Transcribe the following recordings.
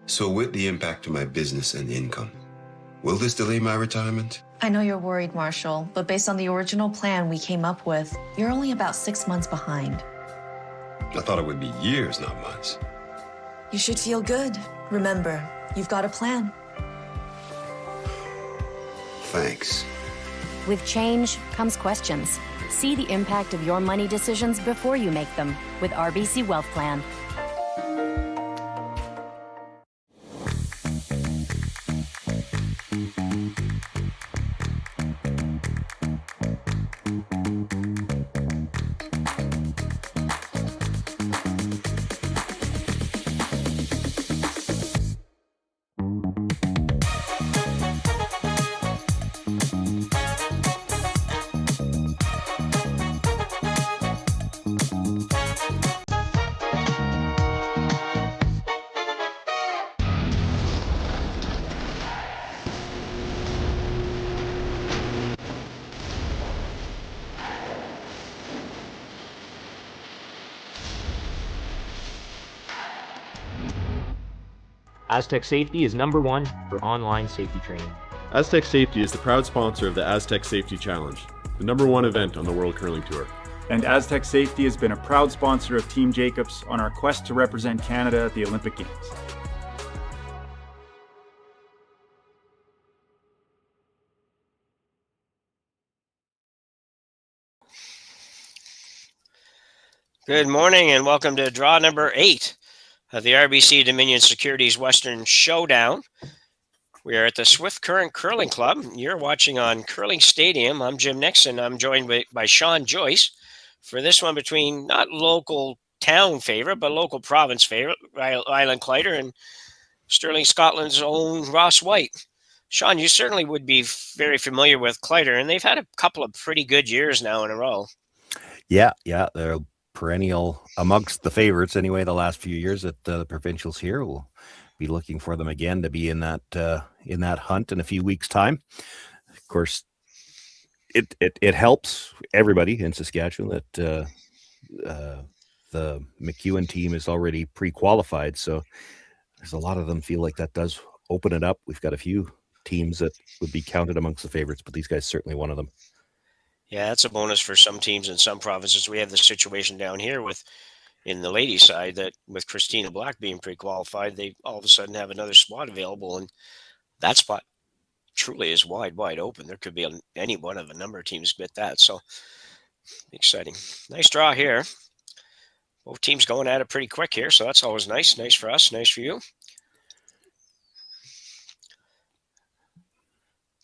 So with the impact to my business and income, will this delay my retirement? I know you're worried, Marshall, but based on the original plan we came up with, you're only about 6 months behind. I thought it would be years, not months. You should feel good. Remember, you've got a plan. Thanks. With change comes questions. See the impact of your money decisions before you make them with RBC Wealth Plan. Aztec Safety is #1 for online safety training. Aztec Safety is the proud sponsor of the Aztec Safety Challenge, the #1 event on the World Curling Tour. And Aztec Safety has been a proud sponsor of Team Jacobs on our quest to represent Canada at the Olympic Games. Good morning and welcome to draw number 8 of the RBC Dominion Securities Western Showdown. We are at the Swift Current Curling Club. You're watching on Curling Stadium. I'm Jim Nixon. I'm joined by Sean Joyce for this one between not local town favorite, but local province favorite, Rylan Kleiter, and Stirling, Scotland's own Ross Whyte. Sean, you certainly would be very familiar with Kleiter, and they've had a couple of pretty good years now in a row. Yeah, they're perennial amongst the favorites anyway. The last few years at the provincials here, we'll be looking for them again to be in that hunt in a few weeks' time. Of course, it helps everybody in Saskatchewan that the McEwen team is already pre-qualified, so there's a lot of them feel like that does open it up. We've got a few teams that would be counted amongst the favorites, but these guys certainly one of them. Yeah, that's a bonus for some teams in some provinces. We have the situation down here in the ladies' side that with Christina Black being pre-qualified, they all of a sudden have another spot available, and that spot truly is wide open. There could be any one of a number of teams get that, so exciting. Nice draw here. Both teams going at it pretty quick here, so that's always nice. Nice for us, nice for you.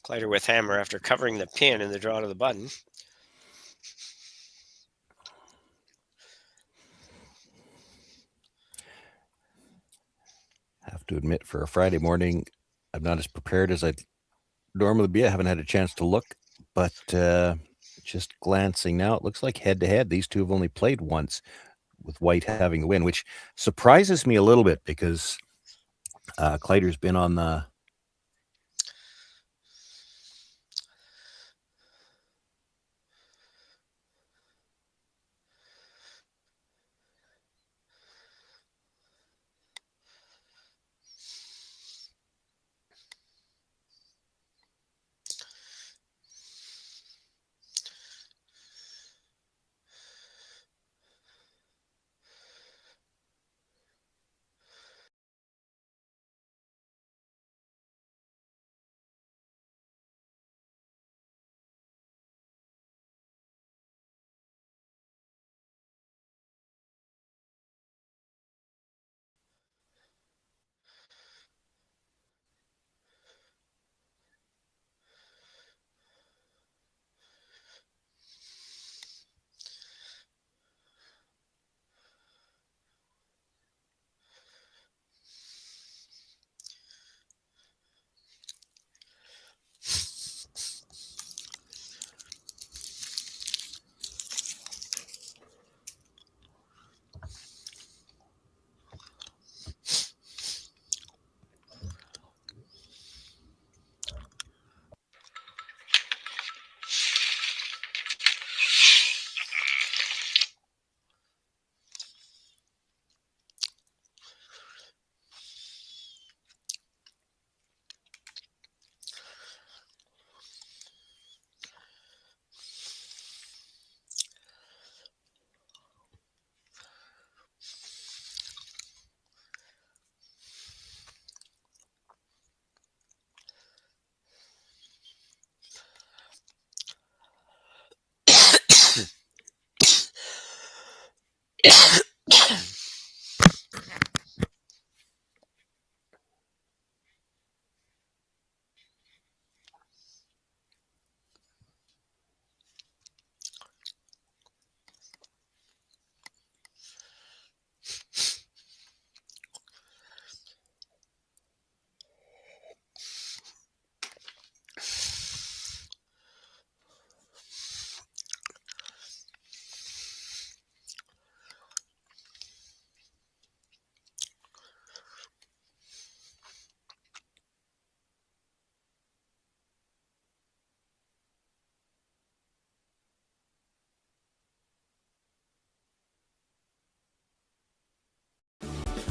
Kleiter with hammer after covering the pin in the draw to the button. Have to admit, for a Friday morning, I'm not as prepared as I'd normally be. I haven't had a chance to look, but just glancing now, it looks like head-to-head, these two have only played once, with Whyte having the win, which surprises me a little bit because Kleiter's been on the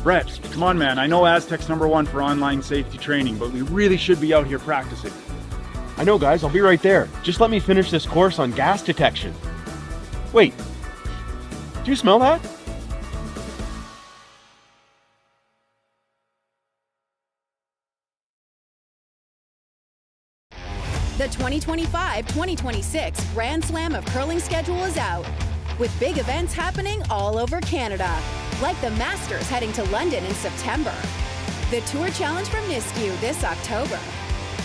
Brett, come on, man. I know Aztec's #1 for online safety training, but we really should be out here practicing. I know, guys. I'll be right there. Just let me finish this course on gas detection. Wait. Do you smell that? The 2025-2026 Grand Slam of Curling schedule is out, with big events happening all over Canada, like the Masters heading to London in September, the Tour Challenge from Nisku this October,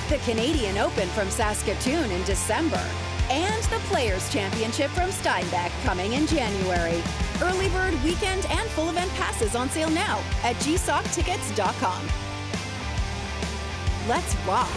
the Canadian Open from Saskatoon in December, and the Players' Championship from Steinbeck coming in January. Early bird weekend and full event passes on sale now at gsoctickets.com. Let's rock!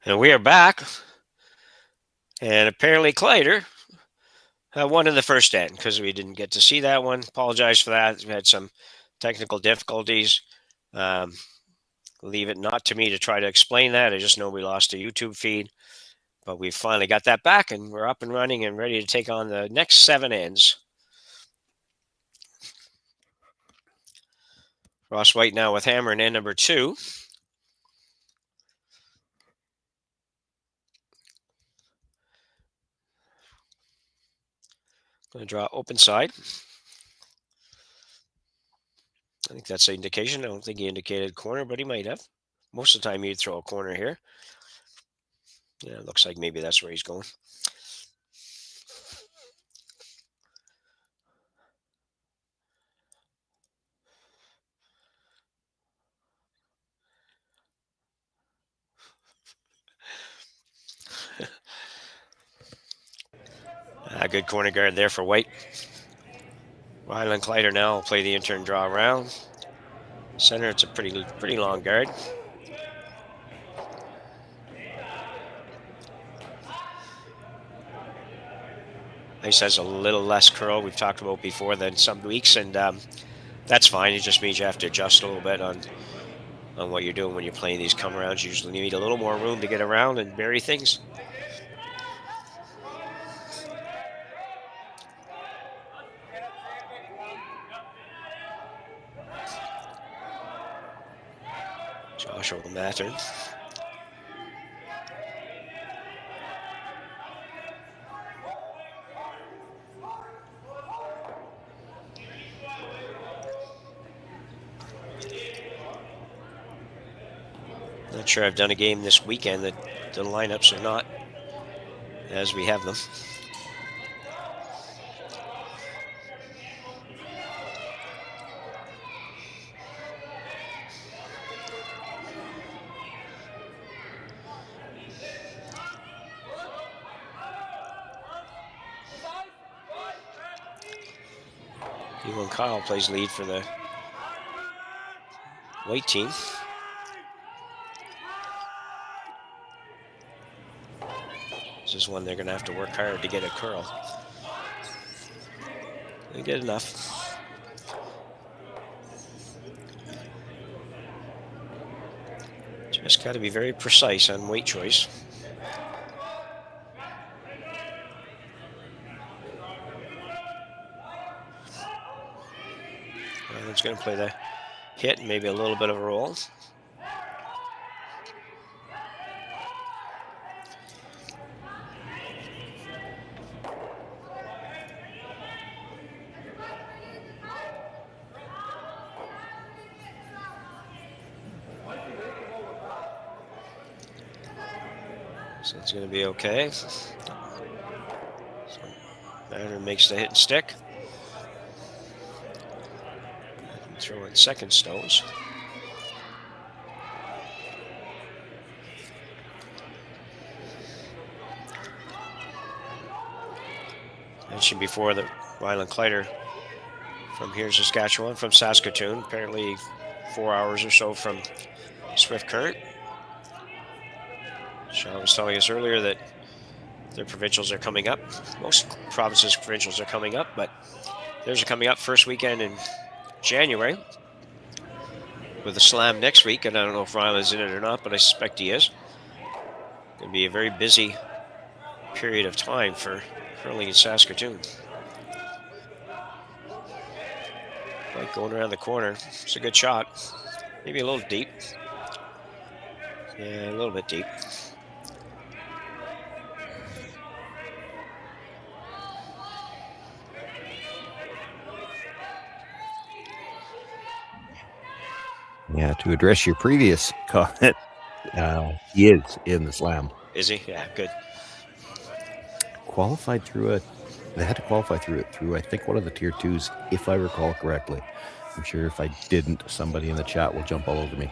And we are back. And apparently Kleiter won in the first end because we didn't get to see that one. Apologize for that. We had some technical difficulties. Leave it not to me to try to explain that. I just know we lost a YouTube feed. But we finally got that back, and we're up and running and ready to take on the next 7 ends. Ross Whyte now with hammer in end number 2. Going to draw open side. I think that's the indication. I don't think he indicated corner, but he might have. Most of the time, he'd throw a corner here. Yeah, it looks like maybe that's where he's going. Good corner guard there for Whyte. Rylan Kleiter now will play the intern draw around. Center, it's a pretty long guard. Ice has a little less curl we've talked about before than some weeks, and that's fine. It just means you have to adjust a little bit on what you're doing when you're playing these come-arounds. You usually need a little more room to get around and bury things. Joshua Mattern. Not sure I've done a game this weekend that the lineups are not as we have them. Ewan Kyle plays lead for the Whyte team. This is one they're going to have to work hard to get a curl. They get enough. Just got to be very precise on weight choice. Rylan's going to play the hit and maybe a little bit of a roll. So it's going to be okay. So Matter makes the hit and stick. Throw in second stones. Mentioned before that Rylan Kleiter from here, Saskatchewan, from Saskatoon, apparently 4 hours or so from Swift Current. Sean was telling us earlier that their provincials are coming up. Most provinces' provincials are coming up, but theirs are coming up first weekend in January with a slam next week, and I don't know if Rylan's in it or not, but I suspect he is. Going to be a very busy period of time for curling in Saskatoon. Like going around the corner. It's a good shot. Maybe a little deep. Yeah, a little bit deep. Yeah, to address your previous comment, he is in the slam. Is he? Yeah, good. Qualified through they had to qualify through I think one of the tier 2s, if I recall correctly. I'm sure if I didn't, somebody in the chat will jump all over me.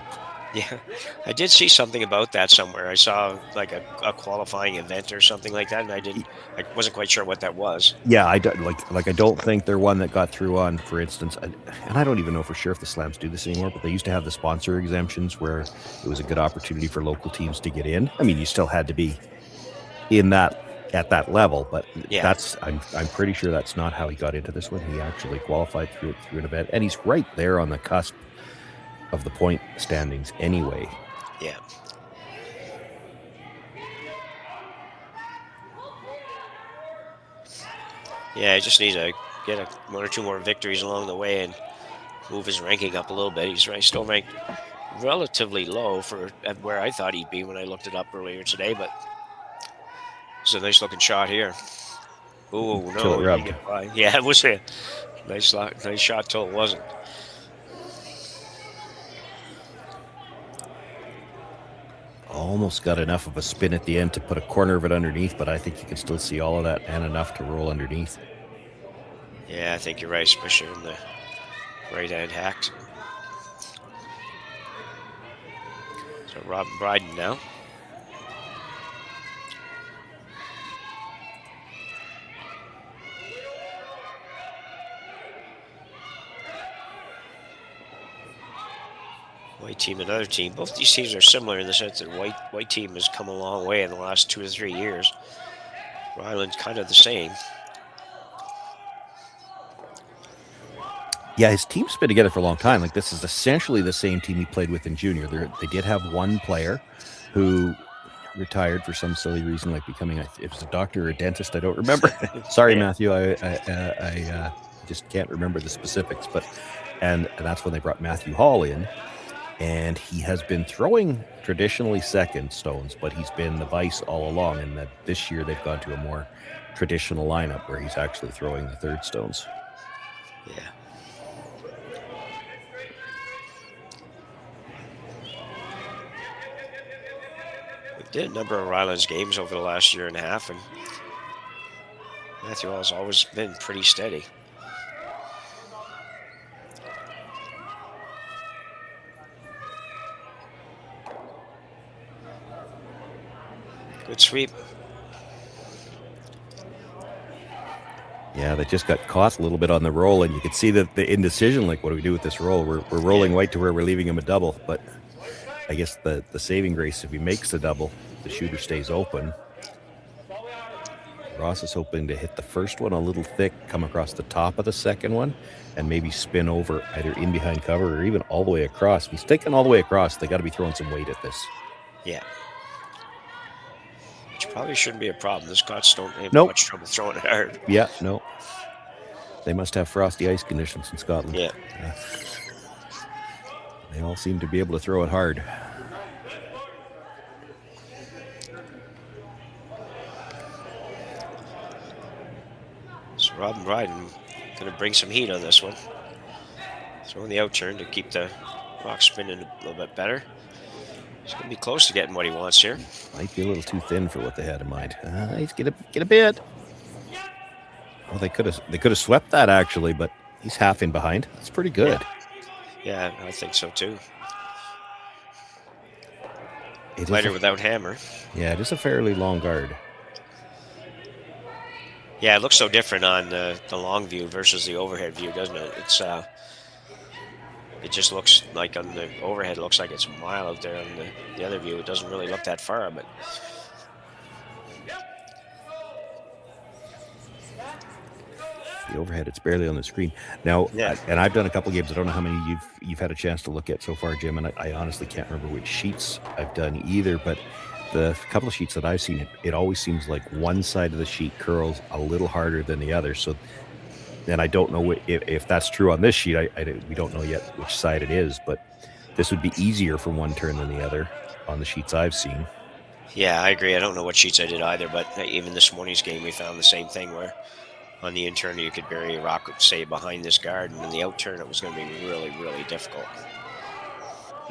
Yeah, I did see something about that somewhere. I saw like a qualifying event or something like that, and I wasn't quite sure what that was. Yeah, I don't I don't think they're one that got through on, for instance, and I don't even know for sure if the slams do this anymore, but they used to have the sponsor exemptions where it was a good opportunity for local teams to get in. I mean, you still had to be in that at that level, but yeah. I'm pretty sure that's not how he got into this one. He actually qualified through an event, and he's right there on the cusp of the point standings anyway. Yeah. Yeah, I just need to get one or two more victories along the way and move his ranking up a little bit. He's still ranked relatively low for where I thought he'd be when I looked it up earlier today, but it's a nice looking shot here. Oh no! Yeah, it was a nice shot till it wasn't. Almost got enough of a spin at the end to put a corner of it underneath, but I think you can still see all of that and enough to roll underneath. Yeah, I think you're right, especially in the right-hand hack. So Robin Bryden now. Whyte team, another team. Both these teams are similar in the sense that Whyte team has come a long way in the last 2 or 3 years. Ryland's kind of the same. Yeah, his team's been together for a long time. Like, this is essentially the same team he played with in junior. They did have one player who retired for some silly reason, like becoming it was a doctor or a dentist. I don't remember. Sorry, yeah. Matthew. I just can't remember the specifics. But and that's when they brought Matthew Hall in. And he has been throwing traditionally second stones, but he's been the vice all along. And that this year they've gone to a more traditional lineup where he's actually throwing the third stones. Yeah. We did a number of Ryland's games over the last year and a half, and Matthew Hall's always been pretty steady. Good sweep. Yeah, they just got caught a little bit on the roll, and you could see that the indecision, like, what do we do with this roll? We're rolling Whyte to where we're leaving him a double, but I guess the saving grace, if he makes the double, the shooter stays open. Ross is hoping to hit the first one a little thick, come across the top of the second one, and maybe spin over either in behind cover or even all the way across. If he's taking all the way across, they got to be throwing some weight at this. Yeah. Which probably shouldn't be a problem. The Scots don't have Nope. much trouble throwing it hard. Yeah, no. They must have frosty ice conditions in Scotland. Yeah. They all seem to be able to throw it hard. So Robin Bryden going to bring some heat on this one. Throwing the out turn to keep the rock spinning a little bit better. He's going to be close to getting what he wants here. Might be a little too thin for what they had in mind. He's get a bit. Well, they could have swept that actually, but he's half in behind. That's pretty good. Yeah, I think so too. Lighter without hammer. Yeah, it is a fairly long guard. Yeah, it looks so different on the long view versus the overhead view, doesn't it? It's it just looks like on the overhead, it looks like it's a mile out there. On the other view, it doesn't really look that far, but The overhead, it's barely on the screen. Now, and I've done a couple games. I don't know how many you've had a chance to look at so far, Jim, and I honestly can't remember which sheets I've done either, but the couple of sheets that I've seen, it always seems like one side of the sheet curls a little harder than the other. So then I don't know if that's true on this sheet. We don't know yet which side it is, but this would be easier from one turn than the other on the sheets I've seen. yeah, I agree. I don't know what sheets I did either, but even this morning's game, we found the same thing where on the in turn, you could bury a rock, say, behind this guard, and in the out turn, it was going to be really, really difficult.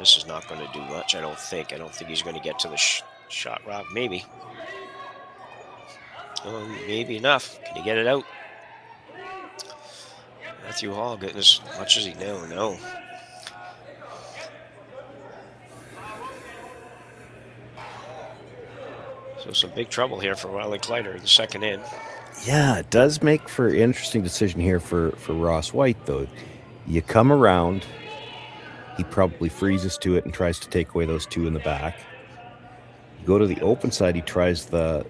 This is not going to do much, I don't think. I don't think he's going to get to the shot rock. Maybe. Oh, maybe enough. Can he get it out? Matthew Hall getting as much as he knows. No. So some big trouble here for Rylan Kleiter in the second in. Yeah, it does make for an interesting decision here for Ross Whyte, though. You come around, he probably freezes to it and tries to take away those two in the back. You go to the open side, he tries the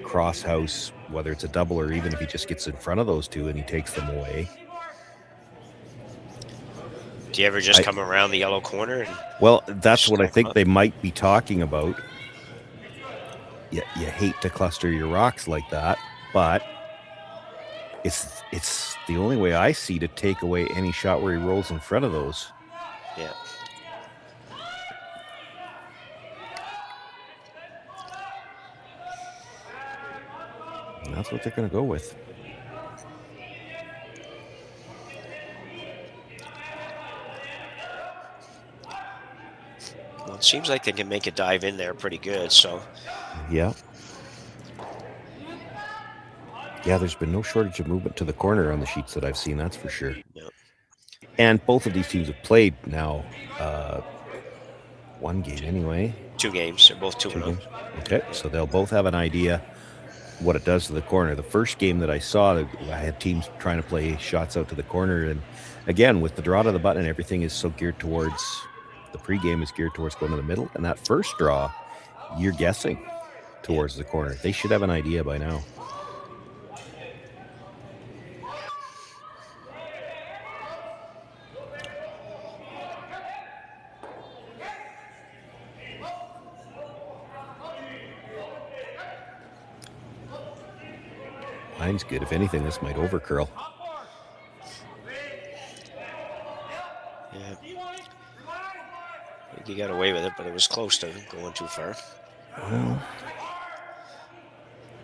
cross house, whether it's a double or even if he just gets in front of those two and he takes them away. Do you ever just come around the yellow corner? Well, that's what I think they might be talking about. You hate to cluster your rocks like that, but it's the only way I see to take away any shot where he rolls in front of those. Yeah. And that's what they're going to go with. Well, it seems like they can make a dive in there pretty good, so. Yeah. Yeah, there's been no shortage of movement to the corner on the sheets that I've seen, that's for sure. Yep. And both of these teams have played now one game anyway. 2 games. They're both 2-0. Okay, so they'll both have an idea what it does to the corner. The first game that I saw, I had teams trying to play shots out to the corner, and again, with the draw to the button, everything is so geared towards, the pregame is geared towards going to the middle, and that first draw, you're guessing towards the corner. They should have an idea by now. Mine's good. If anything, this might overcurl. Yeah. I think he got away with it, but it was close to going too far. Well,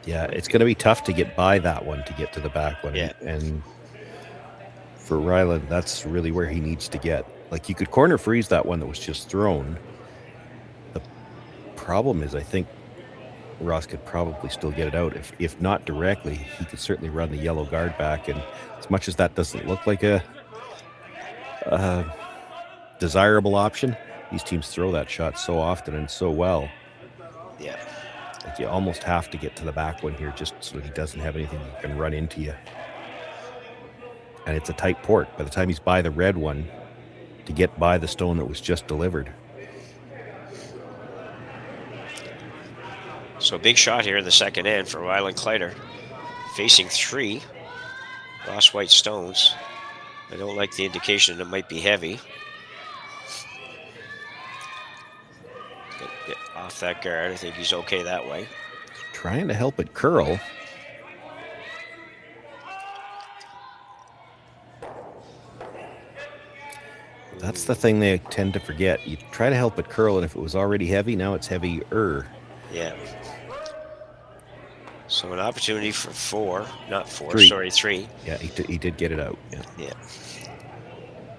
yeah, it's going to be tough to get by that one to get to the back one. Yeah. And for Rylan, that's really where he needs to get. Like, you could corner freeze that one that was just thrown. The problem is, I think Ross could probably still get it out. If not directly, he could certainly run the yellow guard back. And as much as that doesn't look like a desirable option, these teams throw that shot so often and so well. Yeah. Like, you almost have to get to the back one here just so that he doesn't have anything that can run into you. And it's a tight port. By the time he's by the red one, to get by the stone that was just delivered. So big shot here in the second end for Rylan Kleiter. Facing 3 Ross Whyte stones. I don't like the indication it might be heavy. Get off that guard. I think he's okay that way. Trying to help it curl. That's the thing they tend to forget. You try to help it curl, and if it was already heavy, now it's heavier. Yeah. So an opportunity for 4, not 4, 3. sorry, 3. Yeah, he did get it out. Yeah.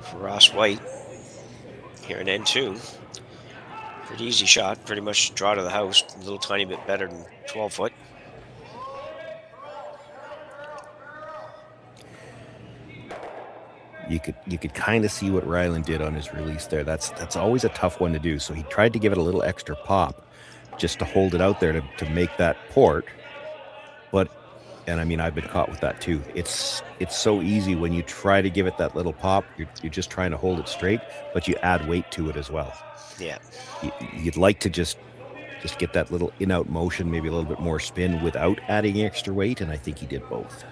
For Ross Whyte here in N2. Pretty easy shot, pretty much draw to the house, a little tiny bit better than 12 foot. You could kind of see what Rylan did on his release there. That's always a tough one to do. So he tried to give it a little extra pop just to hold it out there to make that port. And I mean, I've been caught with that too. It's so easy when you try to give it that little pop. You're just trying to hold it straight, but you add weight to it as well. Yeah. You'd like to just get that little in-out motion, maybe a little bit more spin without adding extra weight, and I think he did both.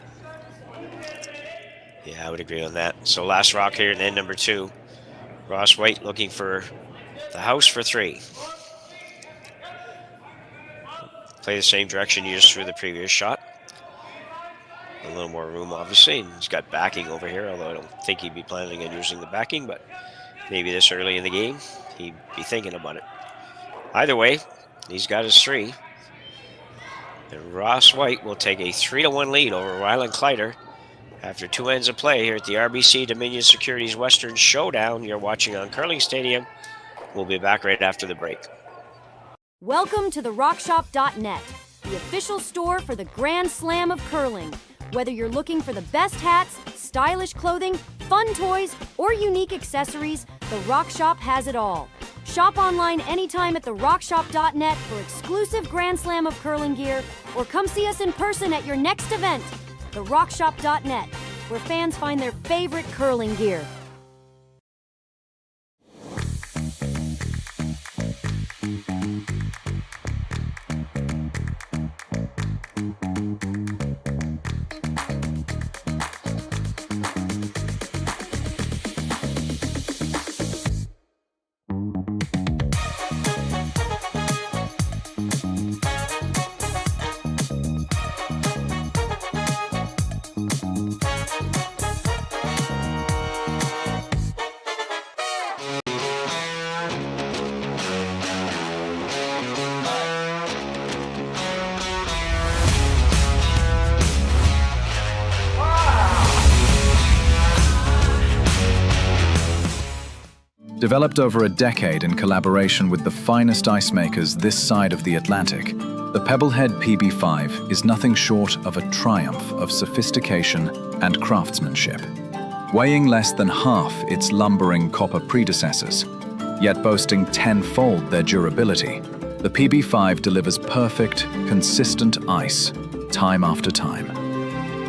Yeah, I would agree on that. So last rock here in end number 2. Ross Whyte looking for the house for 3. Play the same direction you just threw the previous shot. A little more room, obviously, and he's got backing over here, although I don't think he'd be planning on using the backing, but maybe this early in the game, he'd be thinking about it. Either way, he's got his 3. And Ross Whyte will take a 3-1 lead over Rylan Kleiter after 2 ends of play here at the RBC Dominion Securities Western Showdown. You're watching on Curling Stadium. We'll be back right after the break. Welcome to the RockShop.net, the official store for the Grand Slam of curling. Whether you're looking for the best hats, stylish clothing, fun toys, or unique accessories, the Rock Shop has it all. Shop online anytime at therockshop.net for exclusive Grand Slam of curling gear, or come see us in person at your next event. Therockshop.net, where fans find their favorite curling gear. Developed over a decade in collaboration with the finest ice makers this side of the Atlantic, the Pebblehead PB5 is nothing short of a triumph of sophistication and craftsmanship. Weighing less than half its lumbering copper predecessors, yet boasting tenfold their durability, the PB5 delivers perfect, consistent ice, time after time.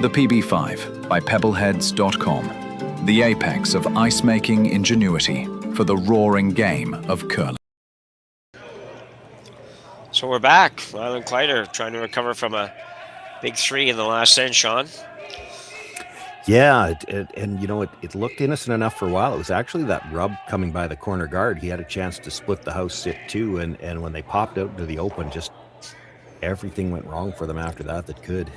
The PB5 by Pebbleheads.com, the apex of ice-making ingenuity for the roaring game of curling. So we're back. Rylan Kleiter trying to recover from a big 3 in the last end, Sean. Yeah, and you know, it looked innocent enough for a while. It was actually that rub coming by the corner guard. He had a chance to split the house sit too, and when they popped out into the open, just everything went wrong for them after that could.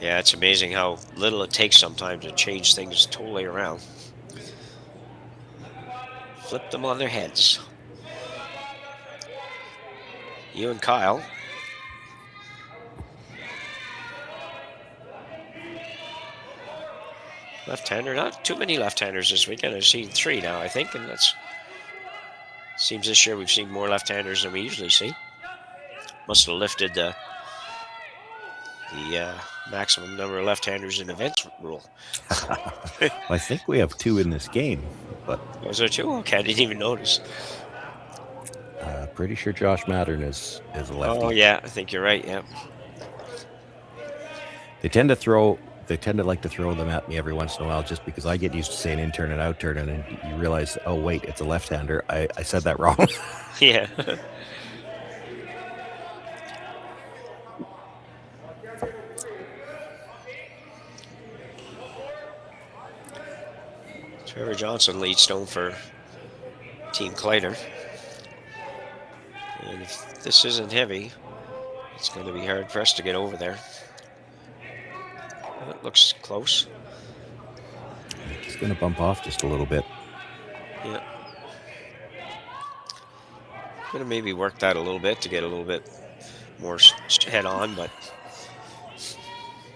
Yeah, it's amazing how little it takes sometimes to change things totally around. Flip them on their heads. You and Kyle. Left-hander, not too many left-handers this weekend. I've seen 3 now, I think, and that's seems this year we've seen more left-handers than we usually see. Must have lifted the maximum number of left-handers in events rule. I think we have 2 in this game, but was there 2? Okay, I didn't even notice. Pretty sure Josh Mattern is a lefty. Oh yeah, I think you're right. Yeah. They tend to like to throw them at me every once in a while, just because I get used to saying in-turn and out-turn, and then you realize, oh wait, it's a left-hander. I said that wrong. Yeah. Trevor Johnson lead stone for Team Kleiter. And if this isn't heavy, it's going to be hard pressed to get over there. It looks close. He's going to bump off just a little bit. Yeah. Going to maybe work that a little bit to get a little bit more head on, but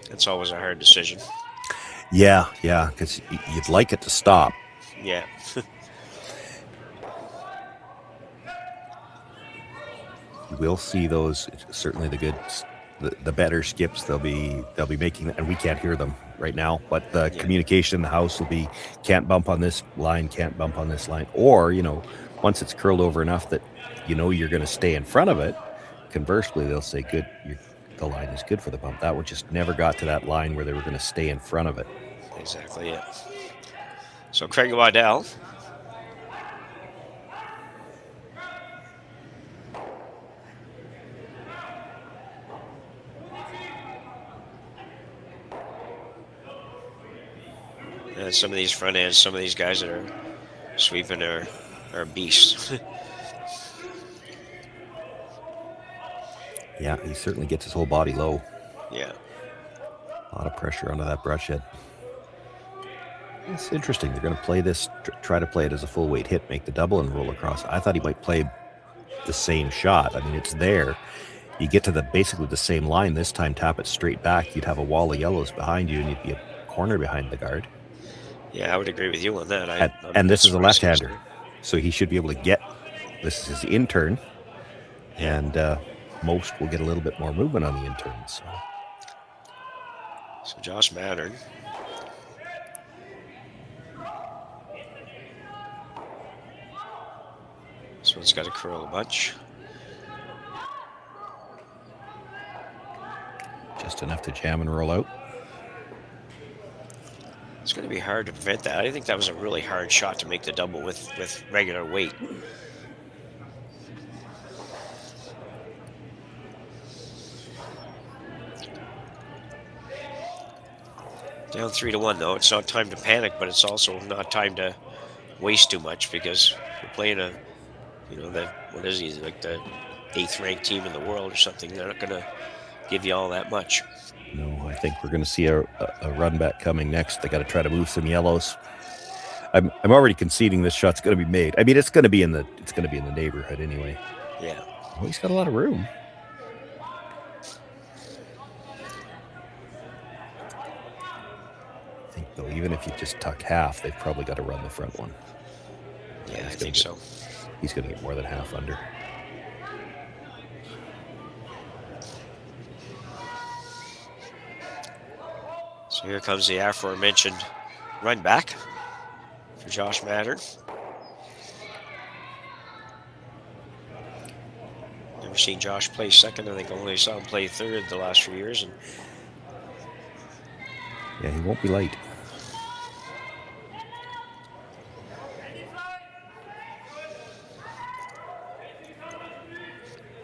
it's always a hard decision. Yeah, because you'd like it to stop. Yeah. You will see those, certainly the better skips they'll be making, and we can't hear them right now, but the communication in the house will be can't bump on this line, can't bump on this line, or once it's curled over enough that you're going to stay in front of it. Conversely, they'll say good, the line is good for the bump. That one just never got to that line where they were going to stay in front of it. Exactly, yeah. So Craig Waddell. And some of these front ends, some of these guys that are sweeping are beasts. Yeah, he certainly gets his whole body low. Yeah. A lot of pressure onto that brush head. It's interesting. They're going to play this, try to play it as a full weight hit, make the double and roll across. I thought he might play the same shot. I mean, it's there. You get to basically the same line this time, tap it straight back. You'd have a wall of yellows behind you, and you'd be a corner behind the guard. Yeah, I would agree with you on that. And this is a left-hander, so he should be able to get. This is his in-turn, and most will get a little bit more movement on the in-turn. So Josh Mattern. This one's got to curl a bunch. Just enough to jam and roll out. It's going to be hard to prevent that. I think that was a really hard shot to make the double with regular weight. Down 3-1 though. It's not time to panic, but it's also not time to waste too much because we're playing what is he, like the 8th ranked team in the world or something. They're not going to give you all that much. No, I think we're going to see a run back coming next. They got to try to move some yellows. I'm already conceding this shot's going to be made. I mean, it's going to be in the neighborhood anyway. Yeah. Well, he's got a lot of room. I think though, even if you just tuck half, they've probably got to run the front one. Yeah, I think so. He's going to get more than half under. So here comes the aforementioned run back for Josh Mattern. Never seen Josh play second. I think only saw him play third the last few years. And yeah, he won't be late.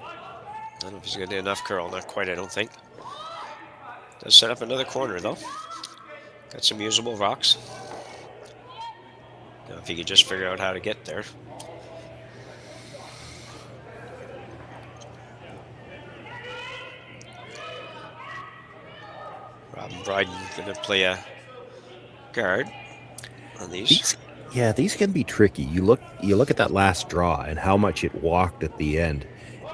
I don't know if he's going to do enough curl. Not quite, I don't think. Does set up another corner, though. Got some usable rocks. Now, if he could just figure out how to get there. Robin Bryden going to play a guard on these. These can be tricky. You look at that last draw and how much it walked at the end.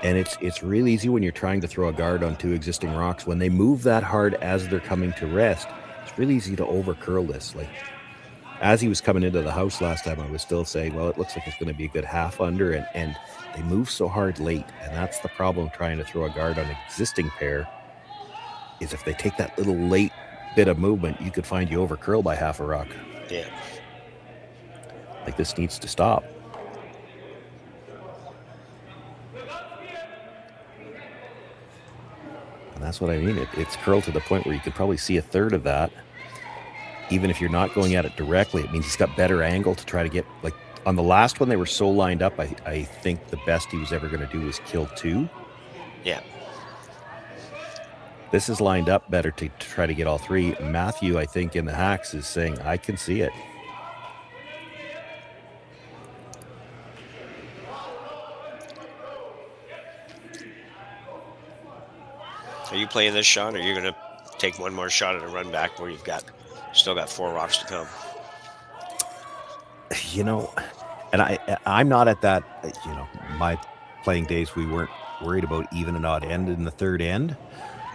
And it's real easy when you're trying to throw a guard on two existing rocks. When they move that hard as they're coming to rest, it's really easy to over curl this. Like as he was coming into the house last time, I was still saying, well, it looks like it's going to be a good half under, and they move so hard late. And that's the problem trying to throw a guard on an existing pair, is if they take that little late bit of movement, you could find you over curl by half a rock. Yeah. Like this needs to stop. And that's what I mean. It's curled to the point where you could probably see a third of that. Even if you're not going at it directly, it means he's got better angle to try to get, like on the last one, they were so lined up. I think the best he was ever going to do was kill two. Yeah. This is lined up better to try to get all three. Matthew, I think in the hacks is saying, I can see it. Are you playing this shot, or are you going to take one more shot at a run back where you've still got 4 rocks to come? And I'm not at that, my playing days, we weren't worried about even and odd end in the third end.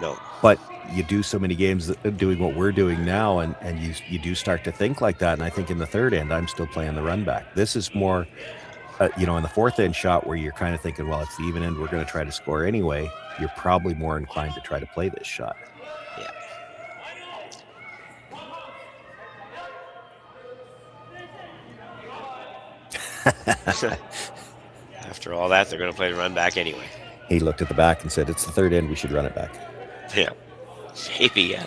No. But you do so many games doing what we're doing now, and you do start to think like that. And I think in the third end, I'm still playing the run back. This is more, in the fourth end shot where you're kind of thinking, well, it's the even end, we're going to try to score anyway. You're probably more inclined to try to play this shot. Yeah. After all that, they're going to play the run back anyway. He looked at the back and said, it's the third end, we should run it back. Yeah. Maybe, yeah.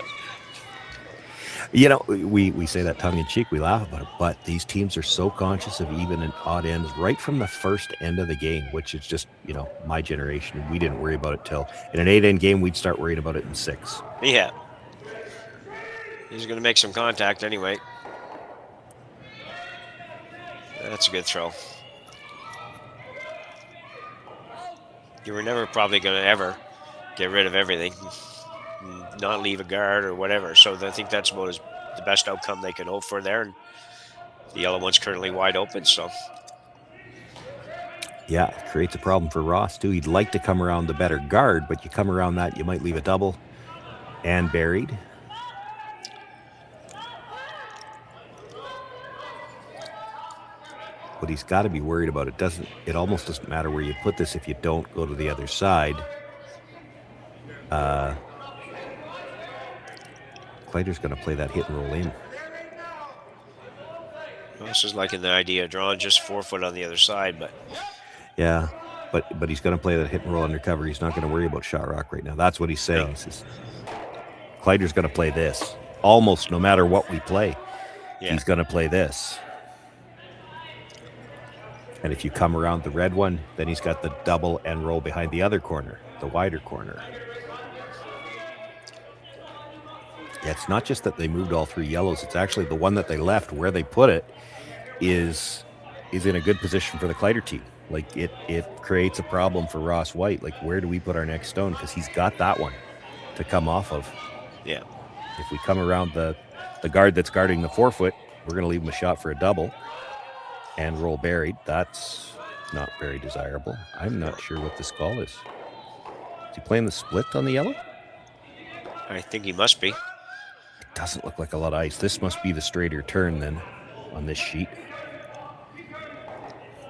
We say that tongue-in-cheek, we laugh about it, but these teams are so conscious of even and odd ends right from the first end of the game, which is just, my generation. We didn't worry about it till, in an 8-end game, we'd start worrying about it in 6. Yeah. He's going to make some contact anyway. That's a good throw. You were never probably going to ever get rid of everything, not leave a guard or whatever. So I think that's about the best outcome they can hope for there. And the yellow one's currently wide open, so. Yeah, it creates a problem for Ross, too. He'd like to come around the better guard, but you come around that, you might leave a double and buried. But he's got to be worried about it. It almost doesn't matter where you put this if you don't go to the other side. Kleiter's going to play that hit and roll in. Ross is liking the idea of drawing just 4 foot on the other side, but. Yeah, but he's going to play that hit and roll undercover. He's not going to worry about shot rock right now. That's what he's saying. He says, Kleiter's going to play this almost no matter what we play. Yeah. He's going to play this. And if you come around the red one, then he's got the double and roll behind the other corner, the wider corner. Yeah, it's not just that they moved all 3 yellows. It's actually the one that they left where they put it is in a good position for the Kleiter team. Like it creates a problem for Ross Whyte. Like, where do we put our next stone? Because he's got that one to come off of. Yeah. If we come around the guard that's guarding the 4 foot, we're going to leave him a shot for a double. And roll buried. That's not very desirable. I'm not sure what this call is. Is he playing the split on the yellow? I think he must be. It doesn't look like a lot of ice. This must be the straighter turn then on this sheet.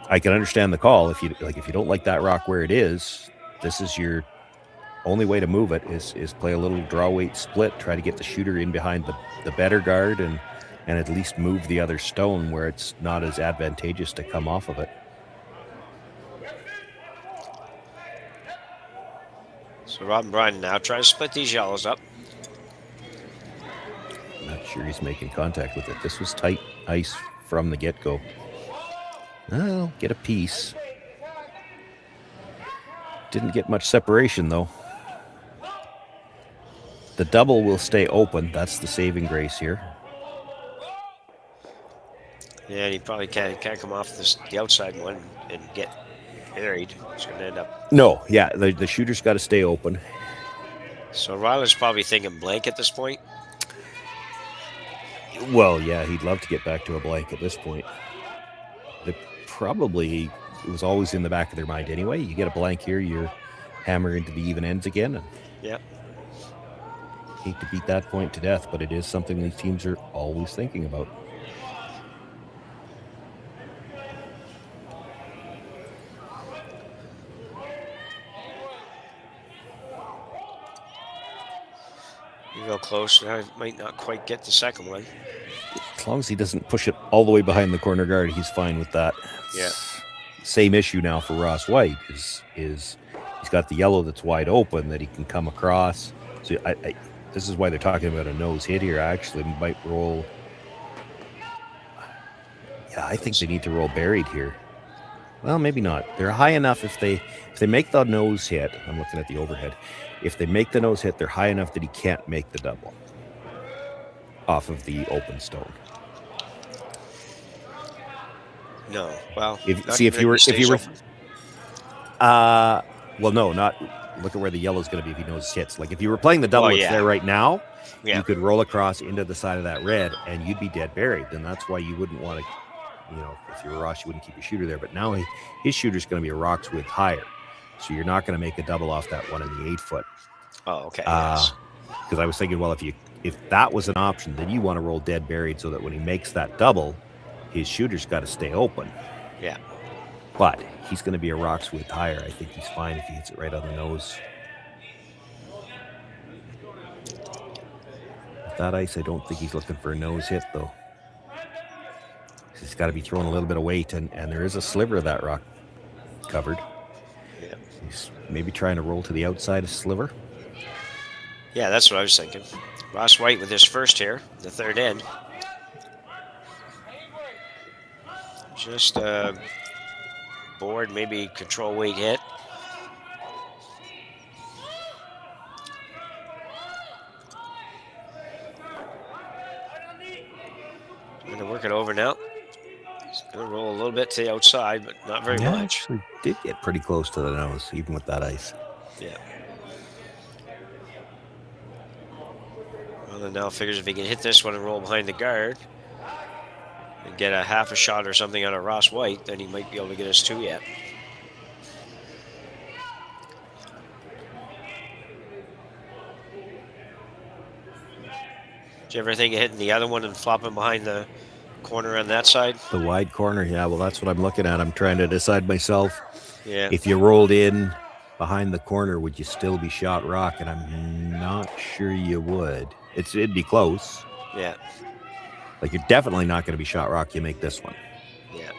I can understand the call. If you don't like that rock where it is, this is your only way to move it is play a little draw weight split. Try to get the shooter in behind the better guard and at least move the other stone where it's not as advantageous to come off of it. So Robin Bryan now trying to split these yellows up. Not sure he's making contact with it. This was tight ice from the get-go. Well, get a piece. Didn't get much separation, though. The double will stay open. That's the saving grace here. Yeah, and he probably can't come off the outside one and get buried. It's going to end up. No, yeah, the shooter's got to stay open. So Rylan's probably thinking blank at this point. Well, yeah, he'd love to get back to a blank at this point. It was always in the back of their mind anyway. You get a blank here, you're hammer into the even ends again. And yeah. Hate to beat that point to death, but it is something these teams are always thinking about. Real close. I might not quite get the second one. As long as he doesn't push it all the way behind the corner guard, he's fine with that. Yeah. Same issue now for Ross Whyte is he's got the yellow that's wide open that he can come across. So this is why they're talking about a nose hit here. I actually might roll. Yeah, I think they need to roll buried here. Well, maybe not. They're high enough if they make the nose hit. I'm looking at the overhead. If they make the nose hit, they're high enough that he can't make the double off of the open stone. No, well, if you were Well, no, not look at where the yellow's going to be if he knows it hits. Like if you were playing the double that's there right now, you could roll across into the side of that red and you'd be dead buried. Then that's why you wouldn't want to, if you were Ross, you wouldn't keep your shooter there. But now his shooter's going to be a rocks width higher. So you're not going to make a double off that one in the 8 foot. Oh, okay. Because I was thinking, well, if that was an option, then you want to roll dead buried so that when he makes that double, his shooter's got to stay open. Yeah. But he's going to be a rocks width higher. I think he's fine if he hits it right on the nose. With that ice, I don't think he's looking for a nose hit, though. He's got to be throwing a little bit of weight, and there is a sliver of that rock covered. Yeah. He's maybe trying to roll to the outside of sliver. Yeah, that's what I was thinking. Ross Whyte with his first here, the third end. Just board, maybe control weight hit. Going to work it over now. He's going to roll a little bit to the outside, but not very much. Actually did get pretty close to the nose, even with that ice. Yeah. Well, then now figures if he can hit this one and roll behind the guard and get a half a shot or something out of Ross Whyte, then he might be able to get us 2 yet. Did you ever think of hitting the other one and flopping behind the corner on that side? The wide corner, yeah, well, that's what I'm looking at. I'm trying to decide myself. Yeah. If you rolled in behind the corner, would you still be shot rock? And I'm not sure you would. It'd be close. Yeah. Like, you're definitely not going to be shot rock. You make this one. Yeah.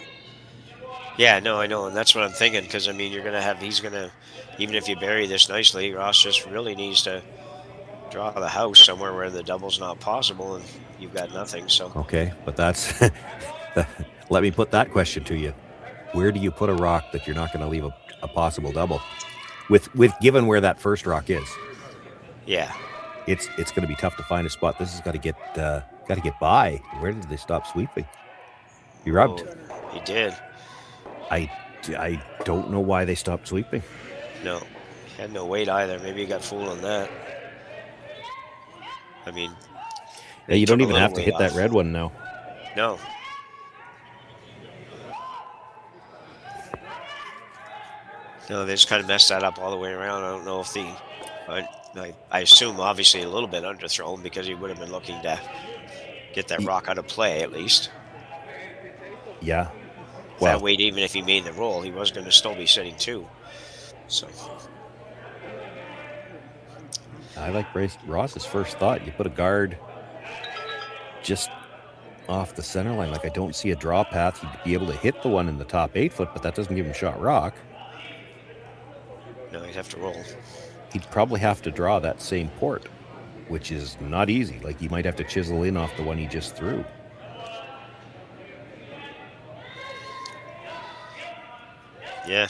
Yeah, no, I know. And that's what I'm thinking. Because, I mean, he's going to, even if you bury this nicely, Ross just really needs to draw the house somewhere where the double's not possible and you've got nothing. So. Okay, but that's, let me put that question to you. Where do you put a rock that you're not going to leave a possible double? With given where that first rock is. Yeah. It's going to be tough to find a spot. This has got to get by. Where did they stop sweeping? He rubbed. Oh, he did. I don't know why they stopped sweeping. No, he had no weight either. Maybe he got fooled on that. I mean, yeah, you don't even have to hit that red one now. No. No, they just kind of messed that up all the way around. I don't know if I assume obviously a little bit underthrown because he would have been looking to get that rock out of play at least. Yeah. Well, that weight, even if he made the roll, he was going to still be sitting 2. So. I like Ross's first thought. You put a guard just off the center line. Like, I don't see a draw path. He'd be able to hit the one in the top 8 foot, but that doesn't give him shot rock. No, he'd have to roll. He'd probably have to draw that same port, which is not easy. Like, he might have to chisel in off the one he just threw. Yeah.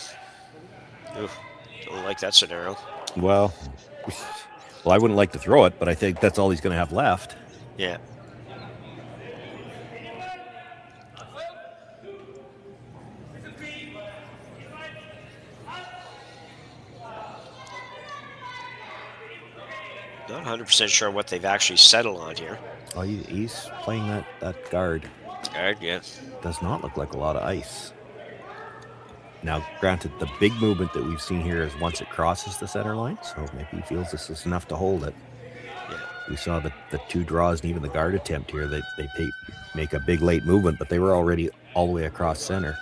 Ooh, don't like that scenario. Well, I wouldn't like to throw it, but I think that's all he's going to have left. Yeah. Not 100% sure what they've actually settled on here. Oh, he's playing that guard. Guard, yeah. Does not look like a lot of ice. Now, granted, the big movement that we've seen here is once it crosses the center line, so maybe he feels this is enough to hold it. Yeah. We saw the 2 draws and even the guard attempt here. They make a big late movement, but they were already all the way across center.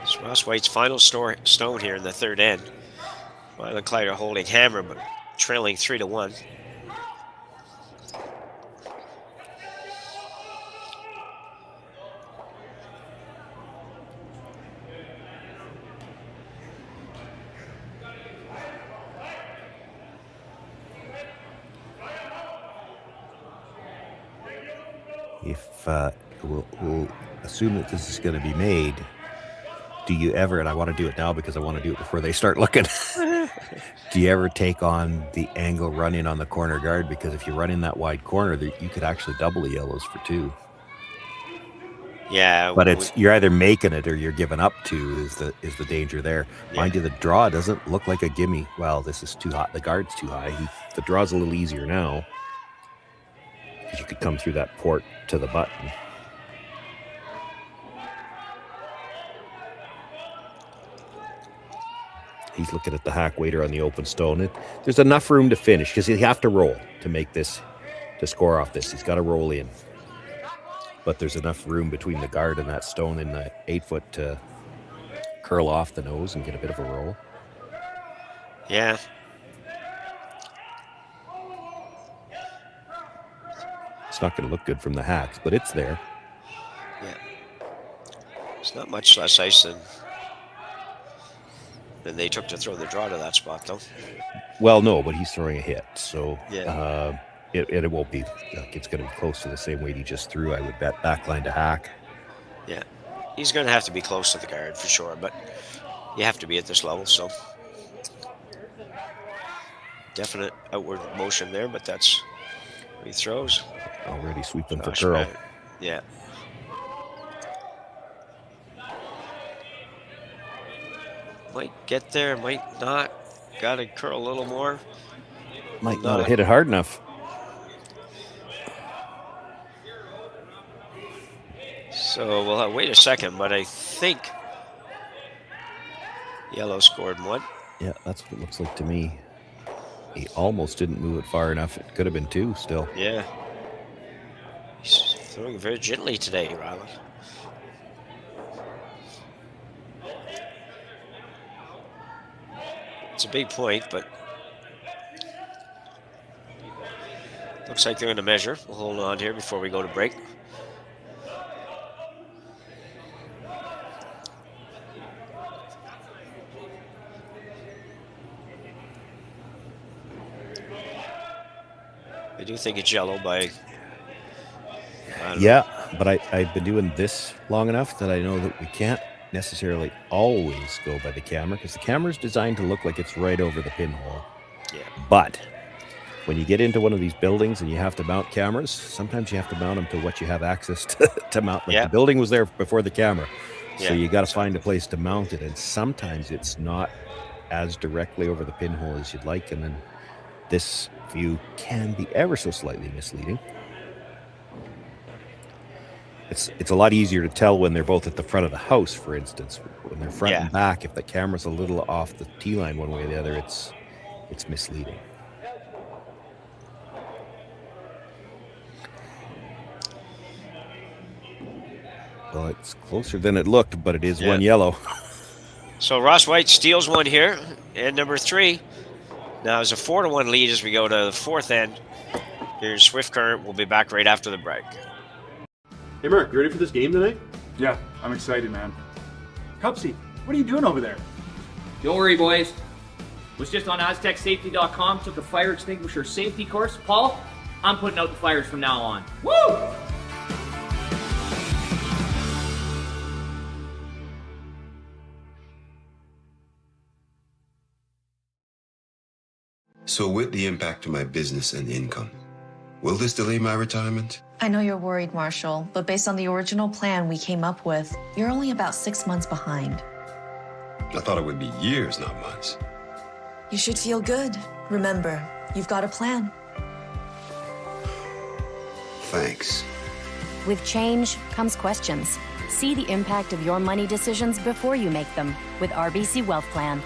It's Ross Whyte's final stone here in the third end. Rylan Kleiter holding hammer, but trailing 3-1. If we'll assume that this is going to be made, do you ever, and I want to do it now because I want to do it before they start looking, do you ever take on the angle run in on the corner guard? Because if you run in that wide corner, you could actually double the yellows for 2. Yeah, but you're either making it or you're giving up to is the danger there. Yeah. Mind you, the draw doesn't look like a gimme. Well, this is too hot. The guard's too high. The draw's a little easier now. You could come through that port to the button. He's looking at the hack waiter on the open stone. There's enough room to finish because he'd have to roll to make this, to score off this. He's got to roll in. But there's enough room between the guard and that stone in the 8-foot to curl off the nose and get a bit of a roll. Yeah. It's not going to look good from the hacks, but it's there. Yeah. It's not much less ice than they took to throw the draw to that spot, though. Well, no, but he's throwing a hit, so yeah. It won't be, it's going to be close to the same weight he just threw, I would bet, backline to hack. Yeah. He's going to have to be close to the guard for sure, but you have to be at this level, so definite outward motion there, but that's what he throws. Already sweeping for curl. Yeah. Might get there, might not. Got to curl a little more. Might not have hit it hard enough. So we'll wait a second, but I think yellow scored one. Yeah, that's what it looks like to me. He almost didn't move it far enough. It could have been 2 still. Yeah. He's throwing very gently today, Rylan. It's a big point, but looks like they're going to measure. We'll hold on here before we go to break. I do think it's yellow by... Yeah, but I've been doing this long enough that I know that we can't necessarily always go by the camera because the camera's designed to look like it's right over the pinhole. Yeah. But when you get into one of these buildings and you have to mount cameras, sometimes you have to mount them to what you have access to mount. Like the building was there before the camera. So you got to find a place to mount it. And sometimes it's not as directly over the pinhole as you'd like. And then this view can be ever so slightly misleading. It's a lot easier to tell when they're both at the front of the house, for instance. When they're front and back, if the camera's a little off the T-line one way or the other, it's misleading. Well, it's closer than it looked, but it is one yellow. So Ross Whyte steals one here, and number 3. Now it's a 4-1 lead as we go to the 4th end. Here's Swift Current. We'll be back right after the break. Hey, Mark, you ready for this game tonight? Yeah, I'm excited, man. Cupsy, what are you doing over there? Don't worry, boys. Was just on AztecSafety.com, took a fire extinguisher safety course. Paul, I'm putting out the fires from now on. Woo! So with the impact to my business and income, will this delay my retirement? I know you're worried, Marshall, but based on the original plan we came up with, you're only about 6 months behind. I thought it would be years, not months. You should feel good. Remember, you've got a plan. Thanks. With change comes questions. See the impact of your money decisions before you make them with RBC Wealth Plan.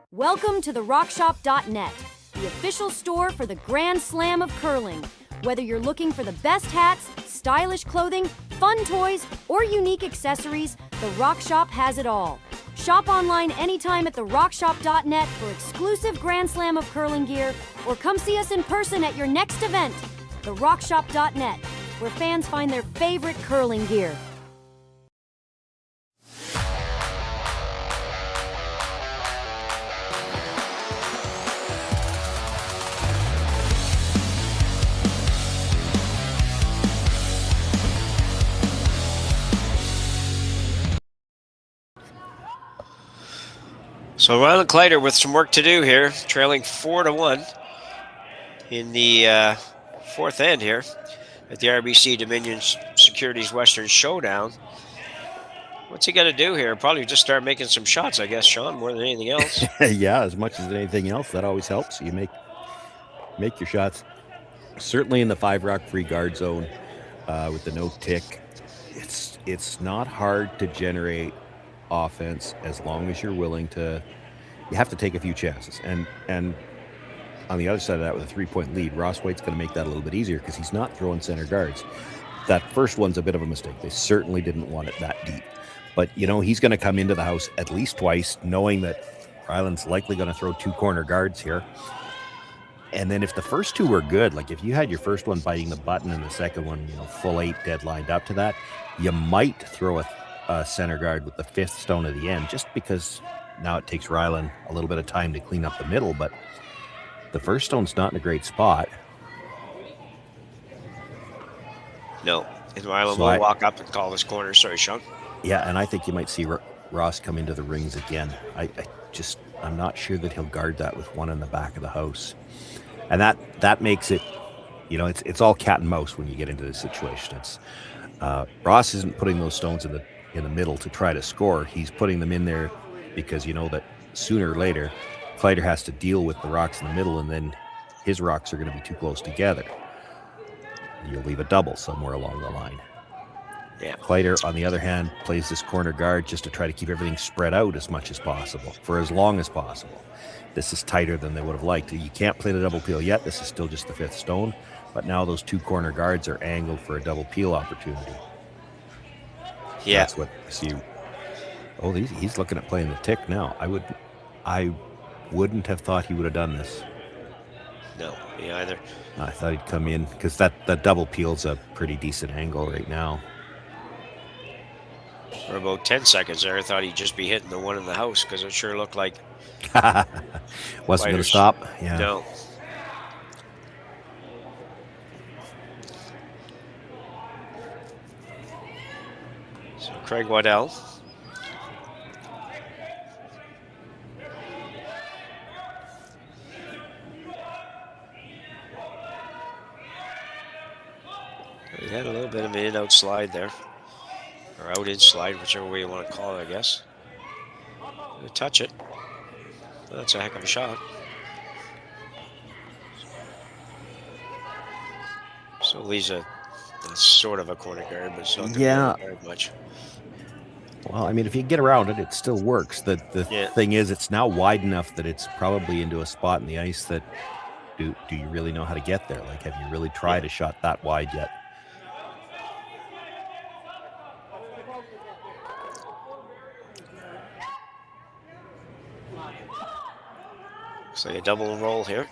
Welcome to the RockShop.net, the official store for the Grand Slam of curling. Whether you're looking for the best hats, stylish clothing, fun toys, or unique accessories, the Rock Shop has it all. Shop online anytime at therockshop.net for exclusive Grand Slam of curling gear, or come see us in person at your next event. Therockshop.net, where fans find their favorite curling gear. So Rylan Kleiter with some work to do here, trailing 4-1 in the 4th end here. at the RBC Dominion Securities Western Showdown. What's he got to do here? Probably just start making some shots, I guess, Sean, more than anything else. Yeah, as much as anything else, that always helps. You make your shots. Certainly in the 5-rock free guard zone with the no tick. It's not hard to generate offense as long as you're willing to. You have to take a few chances. And on the other side of that, with a 3-point lead, Ross Whyte's going to make that a little bit easier because he's not throwing center guards. That first one's a bit of a mistake. They certainly didn't want it that deep. But, he's going to come into the house at least twice, knowing that Rylan's likely going to throw 2 corner guards here. And then if the first 2 were good, like if you had your first one biting the button and the second one, full 8 dead lined up to that, you might throw a center guard with the 5th stone at the end, just because now it takes Rylan a little bit of time to clean up the middle. But the first stone's not in a great spot. No. And Rylan will walk up and call this corner. Sorry, Sean. Yeah, and I think you might see Ross come into the rings again. I'm not sure that he'll guard that with one in the back of the house. And that makes it, it's all cat and mouse when you get into this situation. It's Ross isn't putting those stones in the middle to try to score. He's putting them in there because that sooner or later, Kleiter has to deal with the rocks in the middle, and then his rocks are going to be too close together. You'll leave a double somewhere along the line. Yeah. Kleiter, on the other hand, plays this corner guard just to try to keep everything spread out as much as possible for as long as possible. This is tighter than they would have liked. You can't play the double peel yet. This is still just the 5th stone, but now those 2 corner guards are angled for a double peel opportunity. Yeah. That's what I see. Oh, he's looking at playing the tick now. I wouldn't have thought he would have done this. No, me either. I thought he'd come in because that double peel's a pretty decent angle right now. For about 10 seconds there, I thought he'd just be hitting the one in the house because it sure looked like wasn't going to stop. Yeah. No. So Craig Waddell. He had a little bit of an in-out slide there. Or out-in slide, whichever way you want to call it, I guess. Touch it. That's a heck of a shot. So leaves that's sort of a corner guard, but it's not very much. Well, I mean, if you get around it, it still works. The thing is, it's now wide enough that it's probably into a spot in the ice that do you really know how to get there? Like, have you really tried a shot that wide yet? Looks like a double roll here.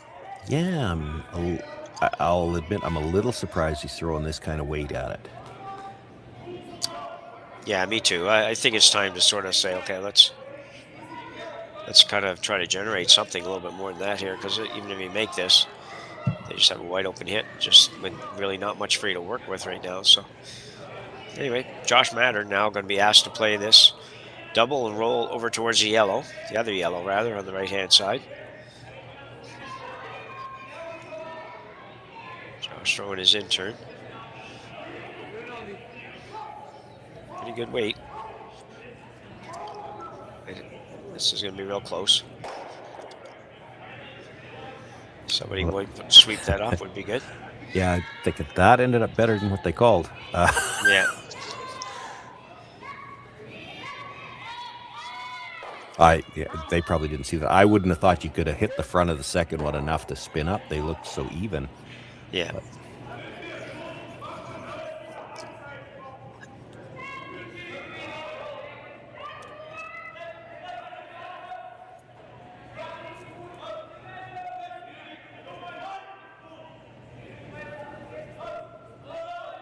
Yeah, I'll admit I'm a little surprised he's throwing this kind of weight at it. Yeah, me too. I think it's time to sort of say, okay, let's kind of try to generate something a little bit more than that here, because even if you make this, they just have a wide open hit, just with really not much free to work with right now. So anyway, Josh Matter now going to be asked to play this double and roll over towards the other yellow rather, on the right-hand side. Josh throwing his intern. Pretty good weight. This is going to be real close. Somebody would sweep that off would be good. Yeah, I think that ended up better than what they called. Yeah. They probably didn't see that. I wouldn't have thought you could have hit the front of the second one enough to spin up. They looked so even. Yeah. But.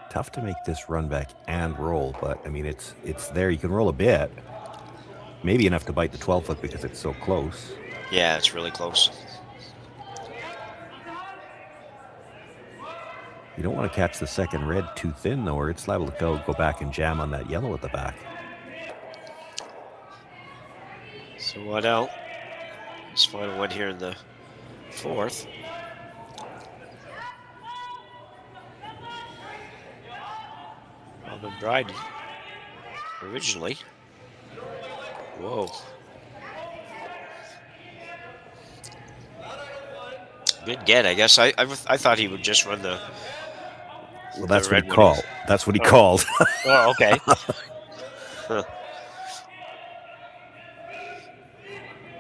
Tough to make this run back and roll, but I mean it's there. You can roll a bit, maybe enough to bite the 12-foot because it's so close. Yeah, it's really close. You don't want to catch the second red too thin though, or it's liable to go back and jam on that yellow at the back. So Waddell, his final one here in the fourth. Robin Bryden originally. Whoa. Good get, I guess. I thought he would just run the. Well, that's the what he red called. That's what he called. Oh, okay. Huh.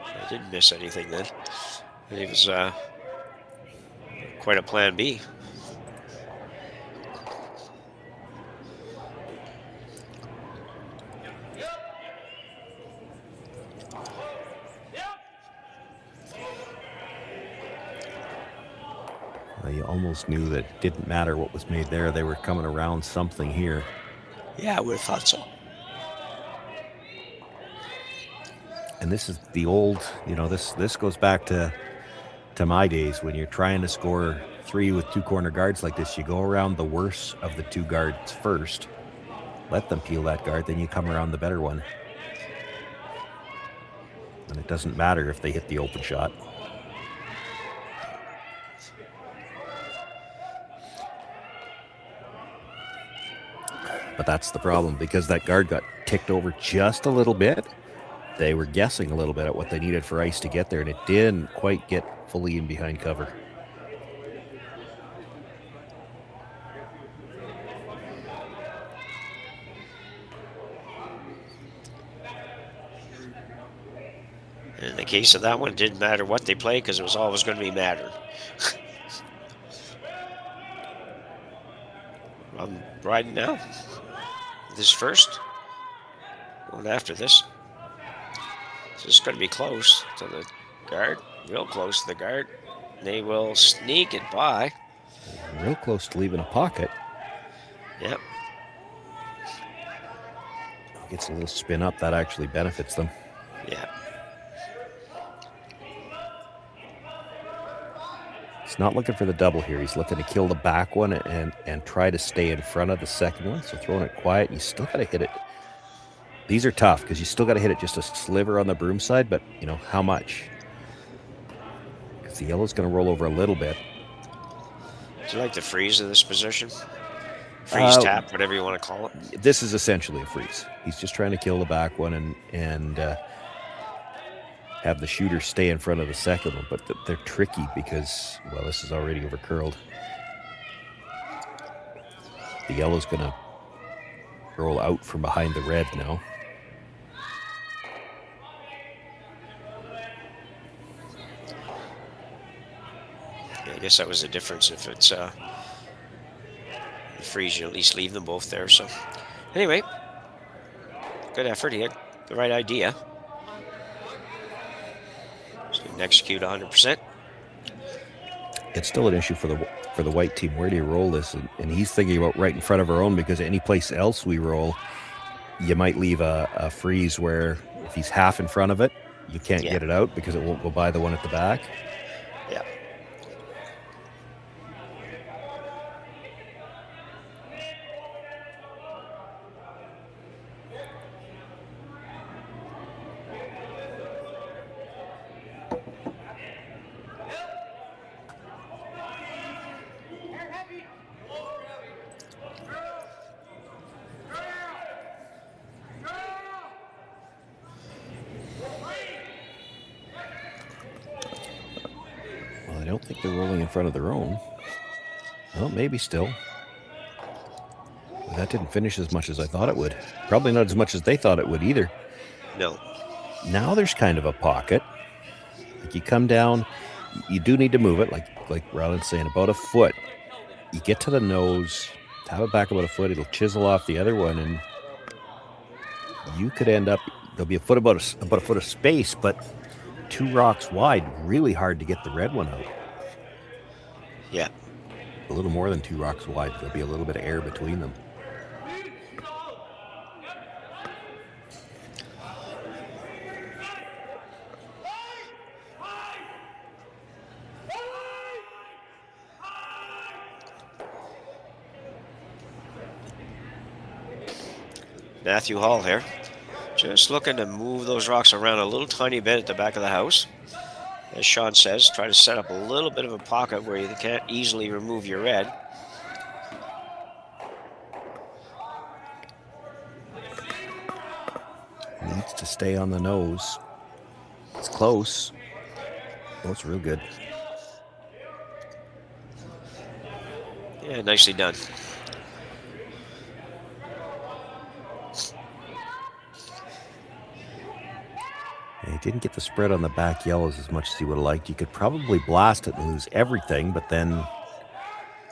I didn't miss anything then. It was quite a plan B. You almost knew that it didn't matter what was made there. They were coming around something here. Yeah, I would have thought so. And this is the old, this goes back to my days when you're trying to score 3 with 2 corner guards like this. You go around the worst of the 2 guards first, let them peel that guard, then you come around the better one. And it doesn't matter if they hit the open shot. But that's the problem, because that guard got ticked over just a little bit. They were guessing a little bit at what they needed for ice to get there, and it didn't quite get fully in behind cover. In the case of that one, it didn't matter what they played because it was always going to be mattered. I'm riding now. This first. Going after this. So it's going to be close to the guard. Real close to the guard. They will sneak it by. Real close to leaving a pocket. Yep. Gets a little spin up. That actually benefits them. Yeah. He's not looking for the double here. He's looking to kill the back one and try to stay in front of the second one. So throwing it quiet, you still got to hit it. These are tough because you still got to hit it just a sliver on the broom side, but how much? Because the yellow's going to roll over a little bit. Do you like the freeze of this position? Freeze tap, whatever you want to call it. This is essentially a freeze. He's just trying to kill the back one and have the shooter stay in front of the second one, but they're tricky because, well, this is already over curled. The yellow's going to roll out from behind the red now. Yeah, I guess that was the difference. If it's freeze, you at least leave them both there. So anyway, good effort. He had the right idea. So he can execute 100%. It's still an issue for the Whyte team. Where do you roll this? And he's thinking about right in front of our own, because any place else we roll, you might leave a freeze where if he's half in front of it, you can't get it out because it won't go by the one at the back. Yeah. Well, I don't think they're rolling in front of their own. Well, maybe still. But that didn't finish as much as I thought it would. Probably not as much as they thought it would either. No. Now there's kind of a pocket. Like you come down, you do need to move it, like Rylan's saying, about a foot. You get to the nose, have it back about a foot, it'll chisel off the other one, and you could end up, there'll be about a foot of space, but 2 rocks wide, really hard to get the red one out. Yeah. A little more than 2 rocks wide. There'll be a little bit of air between them. Matthew Hall here. Just looking to move those rocks around a little tiny bit at the back of the house. As Sean says, try to set up a little bit of a pocket where you can't easily remove your red. Needs to stay on the nose. It's close. Oh, it's real good. Yeah, nicely done. Yeah, he didn't get the spread on the back yellows as much as he would have liked. You could probably blast it and lose everything, but then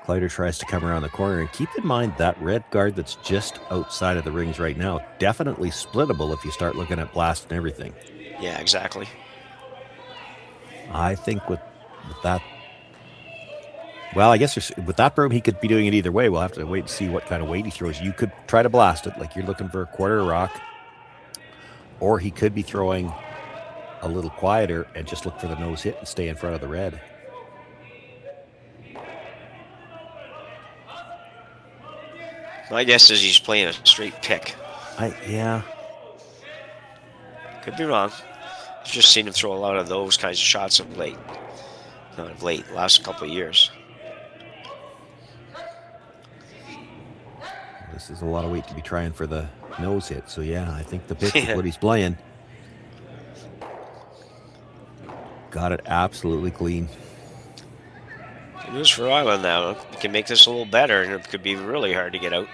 Kleiter tries to come around the corner. And keep in mind that red guard that's just outside of the rings right now, definitely splittable if you start looking at blast and everything. Yeah, exactly. I think with that, well, I guess with that broom, he could be doing it either way. We'll have to wait and see what kind of weight he throws. You could try to blast it, like you're looking for a quarter rock, or he could be throwing a little quieter and just look for the nose hit and stay in front of the red. My guess is he's playing a straight pick. Yeah. Could be wrong. I've just seen him throw a lot of those kinds of shots of late. Not of late, last couple of years. This is a lot of weight to be trying for the nose hit. So, yeah, I think the pick is what he's playing. Got it absolutely clean. Good news for Rylan now. He can make this a little better, and it could be really hard to get out.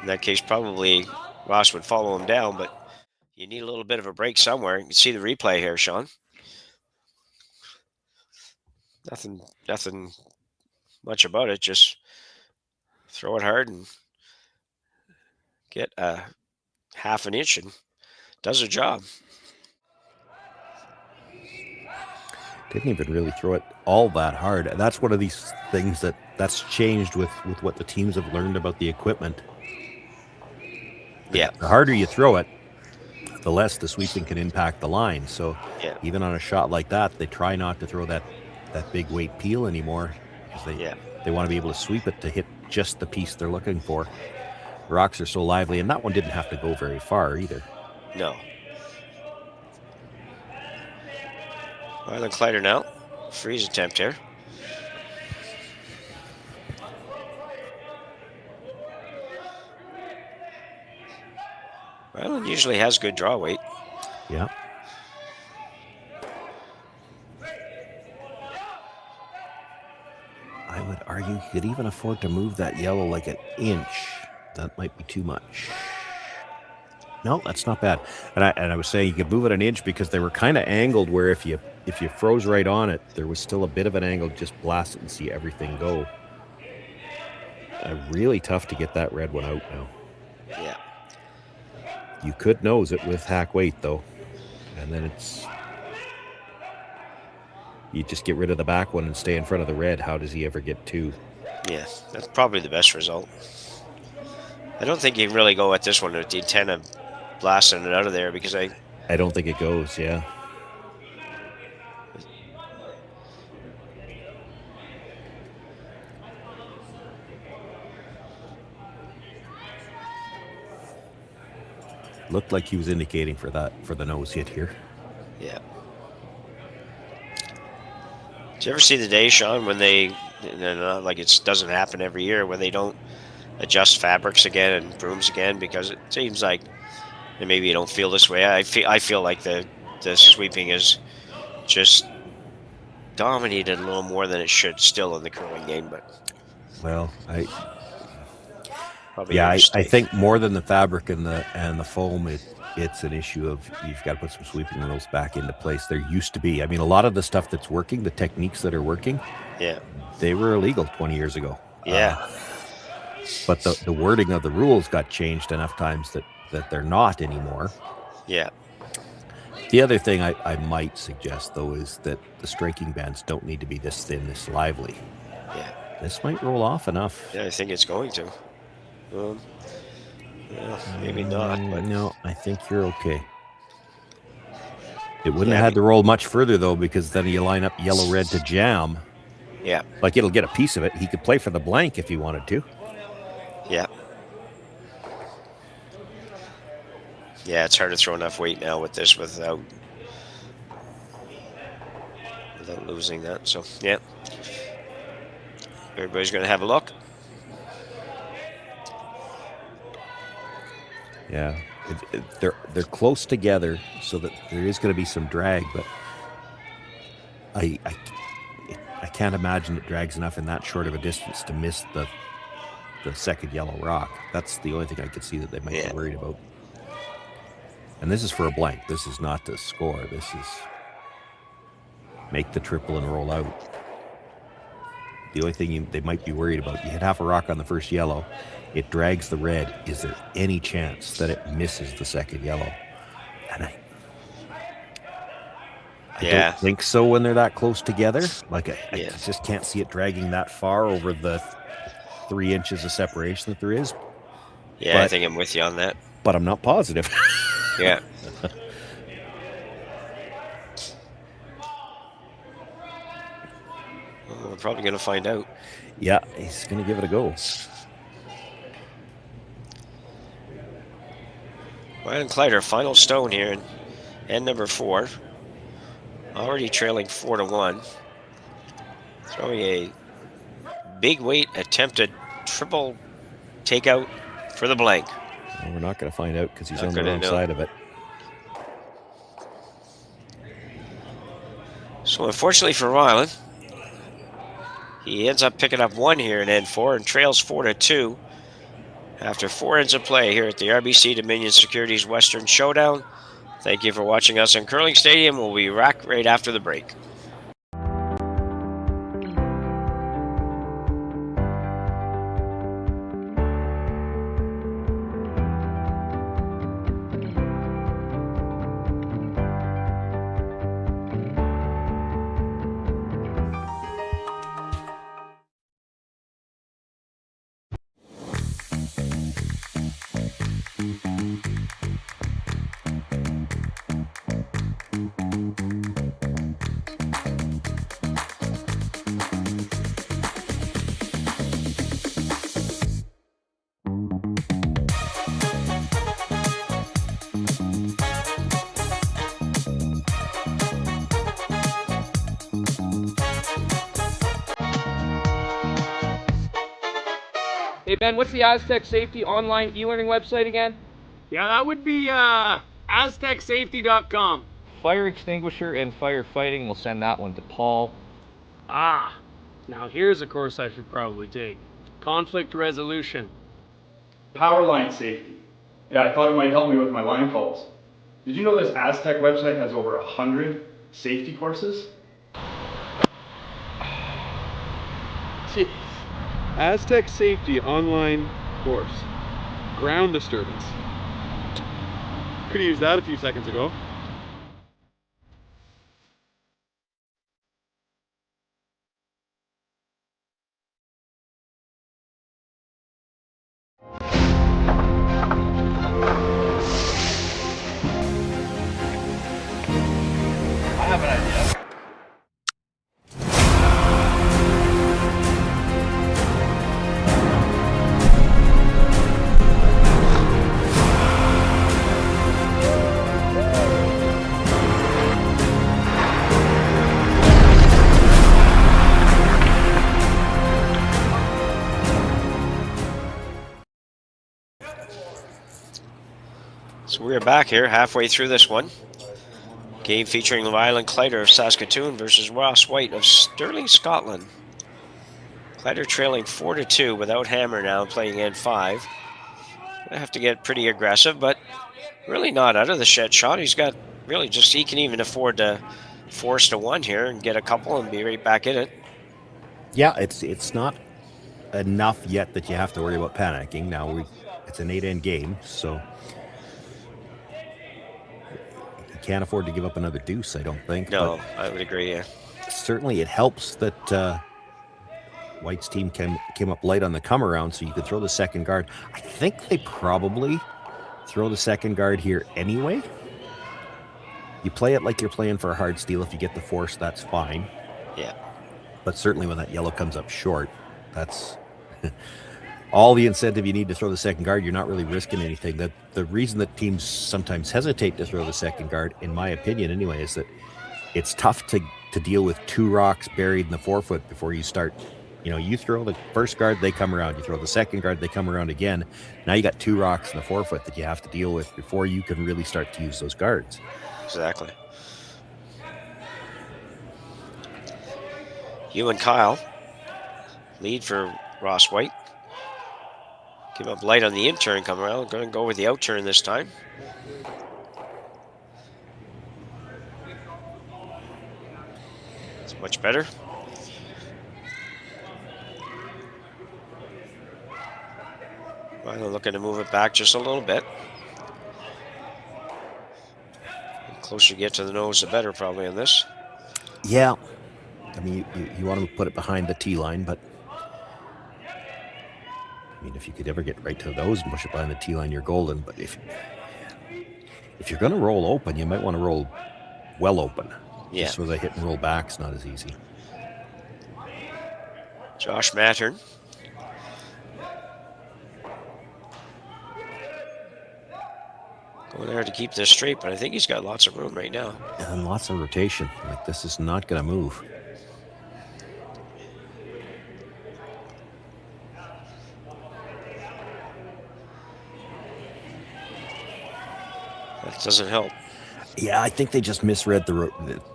In that case, probably Ross would follow him down, but you need a little bit of a break somewhere. You can see the replay here, Sean. Nothing much about it. Just throw it hard and get a half an inch, and does a job. Didn't even really throw it all that hard. That's one of these things that's changed with what the teams have learned about the equipment. Yeah. The harder you throw it, the less the sweeping can impact the line. So even on a shot like that, they try not to throw that big weight peel anymore, because they want to be able to sweep it to hit just the piece they're looking for. The rocks are so lively, and that one didn't have to go very far either. No. Rylan Kleiter now. Freeze attempt here. Rylan usually has good draw weight. Yeah. I would argue he could even afford to move that yellow like an inch. That might be too much. No, that's not bad. And I was saying you could move it an inch because they were kind of angled where if you froze right on it, there was still a bit of an angle. Just blast it and see everything go. Really tough to get that red one out now. Yeah. You could nose it with hack weight though, and then you just get rid of the back one and stay in front of the red. How does he ever get two? Yeah, that's probably the best result. I don't think you can really go at this one with the intent of blasting it out of there, because I don't think it goes, yeah. Looked like he was indicating for the nose hit here. Yeah. Did you ever see the day, Sean, when they, like it doesn't happen every year, when they don't adjust fabrics again and brooms again? Because it seems like, and maybe you don't feel this way, I feel like the sweeping is just dominated a little more than it should still in the curling game. But well, probably I think more than the fabric and the foam, it's an issue of you've got to put some sweeping rules back into place. There used to be, I mean, a lot of the stuff that's working, the techniques that are working, they were illegal 20 years ago. Yeah. But the wording of the rules got changed enough times that they're not anymore. Yeah. The other thing I might suggest, though, is that the striking bands don't need to be this thin, this lively. Yeah. This might roll off enough. Yeah, I think it's going to. Maybe not. But no, I think you're okay. It wouldn't have had to roll much further, though, because then you line up yellow-red to jam. Yeah. Like, it'll get a piece of it. He could play for the blank if he wanted to. Yeah. Yeah, it's hard to throw enough weight now with this without losing that. So, yeah. Everybody's going to have a look. Yeah, they're close together, so that there is going to be some drag, but I can't imagine it drags enough in that short of a distance to miss the second yellow rock. That's the only thing I could see that they might be worried about. And this is for a blank. This is not to score. This is make the triple and roll out. The only thing they might be worried about, you hit half a rock on the first yellow, it drags the red. Is there any chance that it misses the second yellow? And I don't think so when they're that close together. Like I just can't see it dragging that far over the 3 inches of separation that there is. Yeah, I think I'm with you on that. But I'm not positive. Yeah. Well, we're probably going to find out. Yeah, he's going to give it a go. Rylan Kleiter, final stone here in end number 4. Already trailing 4-1. Throwing a big weight attempted triple takeout for the blank. Well, we're not going to find out because he's on the wrong side of it. So unfortunately for Rylan, he ends up picking up 1 here in end 4 and trails 4-2 after 4 ends of play here at the RBC Dominion Securities Western Showdown. Thank you for watching us in Curling Stadium. We'll be back right after the break. Hey Ben, what's the Aztec Safety online e-learning website again? Yeah, that would be aztecsafety.com. Fire extinguisher and firefighting, we'll send that one to Paul. Ah, now here's a course I should probably take. Conflict resolution. Power line safety. Yeah, I thought it might help me with my line calls. Did you know this Aztec website has over 100 safety courses? Jeez. Aztec Safety online course. Ground disturbance. Could have used that a few seconds ago. I have an idea. So we're back here halfway through this one. Game featuring Rylan Kleiter of Saskatoon versus Whyte of Stirling, Scotland. Kleiter trailing 4-2 without hammer now, playing end 5. I have to get pretty aggressive, but really not out of the shed shot. He's got really just, he can even afford to force to 1 here and get a couple and be right back in it. Yeah, it's not enough yet that you have to worry about panicking. Now it's an 8-end game, so can't afford to give up another deuce, I don't think. No, I would agree, yeah. Certainly it helps that Whyte's team came up light on the come around, so you could throw the second guard. I think they probably throw the second guard here anyway. You play it like you're playing for a hard steal. If you get the force, that's fine. Yeah. But certainly when that yellow comes up short, that's all the incentive you need to throw the second guard. You're not really risking anything. The reason that teams sometimes hesitate to throw the second guard, in my opinion anyway, is that it's tough to deal with 2 rocks buried in the 4-foot before you start You throw the first guard, they come around. You throw the second guard, they come around again. Now you got 2 rocks in the 4-foot that you have to deal with before you can really start to use those guards. Exactly. You and Kyle lead for Ross Whyte. Give up light on the in turn, come around. Going to go with the out turn this time. It's much better. Well, looking to move it back just a little bit. The closer you get to the nose, the better probably on this. Yeah. I mean, you want to put it behind the tee line, but I mean, if you could ever get right to the nose and push it behind the tee line, you're golden. But if you're going to roll open, you might want to roll well open. Yeah. Just so the hit and roll back's not as easy. Josh Mattern. Going there to keep this straight, but I think he's got lots of room right now. And lots of rotation. Like, this is not going to move. That doesn't help. Yeah, I think they just misread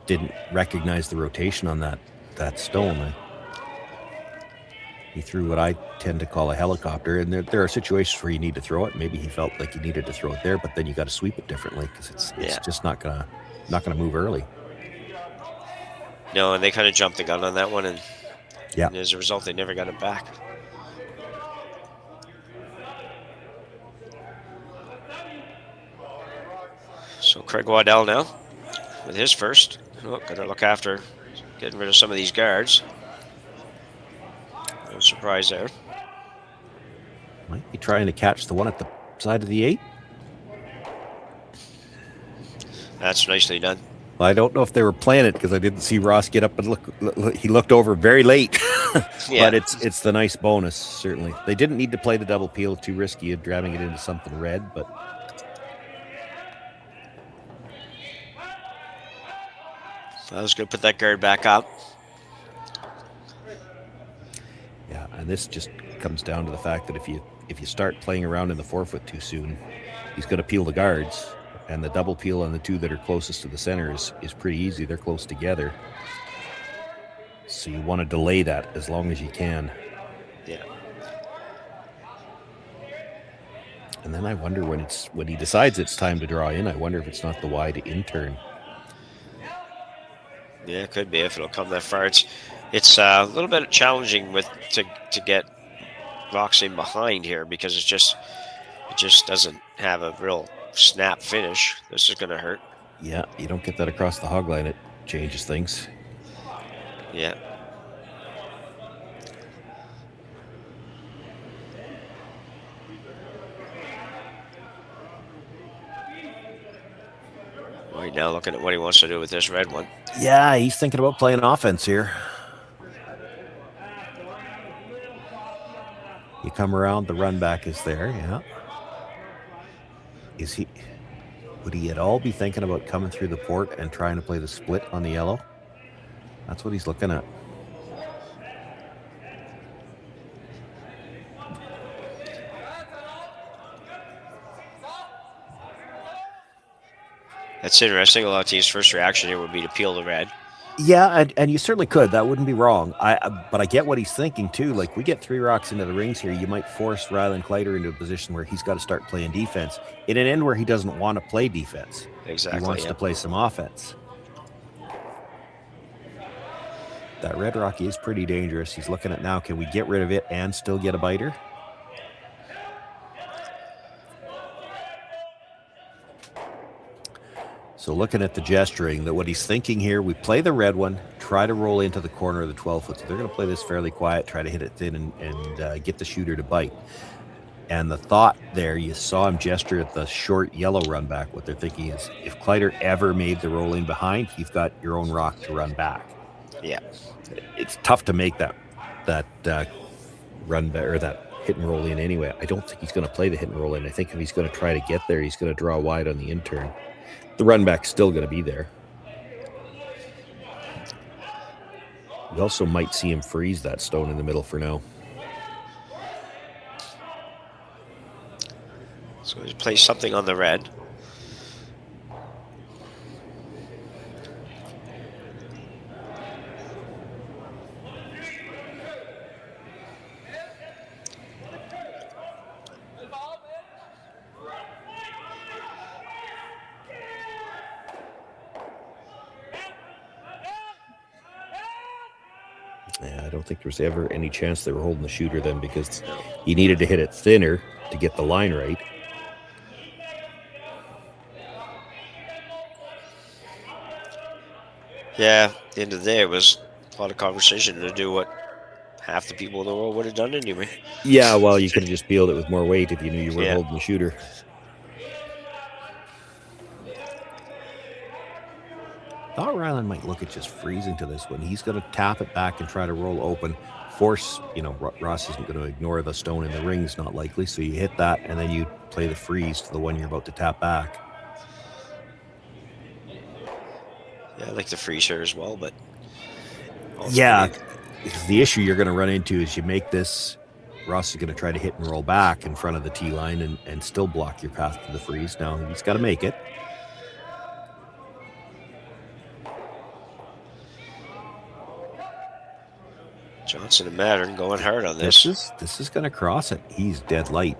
didn't recognize the rotation on that stone. He threw what I tend to call a helicopter, and there are situations where you need to throw it. Maybe he felt like he needed to throw it there, but then you got to sweep it differently because it's just not gonna move early. No, and they kind of jumped the gun on that one, and yeah, as a result, they never got it back. So Craig Waddell now with his first. Oh, got to look after getting rid of some of these guards. No surprise there. Might be trying to catch the one at the side of the 8. That's nicely done. Well, I don't know if they were playing it because I didn't see Ross get up and look. He looked over very late. Yeah. But it's the nice bonus, certainly. They didn't need to play the double peel, too risky of driving it into something red, but that was good. Put that guard back up. Yeah, and this just comes down to the fact that if you start playing around in the 4-foot too soon, he's going to peel the guards, and the double peel on the 2 that are closest to the center is pretty easy. They're close together, so you want to delay that as long as you can. Yeah. And then I wonder when he decides it's time to draw in. I wonder if it's not the wide in turn. Yeah, it could be if it'll come that far. It's a little bit challenging to get rocks in behind here because it just doesn't have a real snap finish. This is going to hurt. Yeah, you don't get that across the hog line. It changes things. Yeah. Right now, looking at what he wants to do with this red one. Yeah, he's thinking about playing offense here. You come around, the run back is there, yeah. Would he at all be thinking about coming through the port and trying to play the split on the yellow? That's what he's looking at. That's interesting. A lot of teams' first reaction here would be to peel the red. Yeah, and you certainly could. That wouldn't be wrong. But I get what he's thinking, too. Like, we get 3 rocks into the rings here. You might force Rylan Kleiter into a position where he's got to start playing defense in an end where he doesn't want to play defense. Exactly. He wants to play some offense. That red rock is pretty dangerous. He's looking at now, can we get rid of it and still get a biter? So looking at the gesturing, that what he's thinking here, we play the red one, try to roll into the corner of the 12-foot. So they're going to play this fairly quiet, try to hit it thin and get the shooter to bite. And the thought there, you saw him gesture at the short yellow run back. What they're thinking is, if Kleiter ever made the roll in behind, you've got your own rock to run back. Yeah. It's tough to make that run back, or that hit and roll in anyway. I don't think he's going to play the hit and roll in. I think if he's going to try to get there, he's going to draw wide on the in turn. The run back's still going to be there. We also might see him freeze that stone in the middle for now. So he plays something on the red. Yeah, I don't think there was ever any chance they were holding the shooter then, because he needed to hit it thinner to get the line right. Yeah, at the end of the day, it was a lot of conversation to do what half the people in the world would have done anyway. Yeah, well, you could have just peeled it with more weight if you knew you weren't Yeah. holding the shooter. Thought Rylan might look at just freezing to this one. He's going to tap it back and try to roll open. Force, you know, Ross isn't going to ignore the stone in the ring's not likely, so you hit that and then you play the freeze to the one you're about to tap back. Yeah, I like the freeze here as well, but... Yeah, the issue you're going to run into is you make this, Ross is going to try to hit and roll back in front of the tee line and still block your path to the freeze. Now, he's got to make it. Johnson and Mattern going hard on this. This is going to cross it. He's dead light.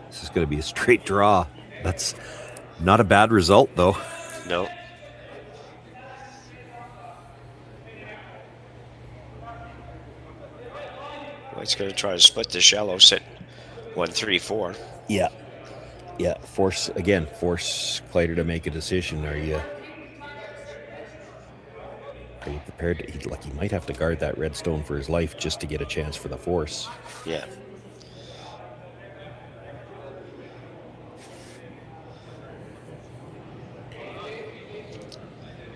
This is going to be a straight draw. That's not a bad result, though. No. Whyte's going to try to split the shallow, sit 1-3-4. Yeah. Yeah, force Kleiter to make a decision. Are you prepared to, he might have to guard that redstone for his life just to get a chance for the force. Yeah.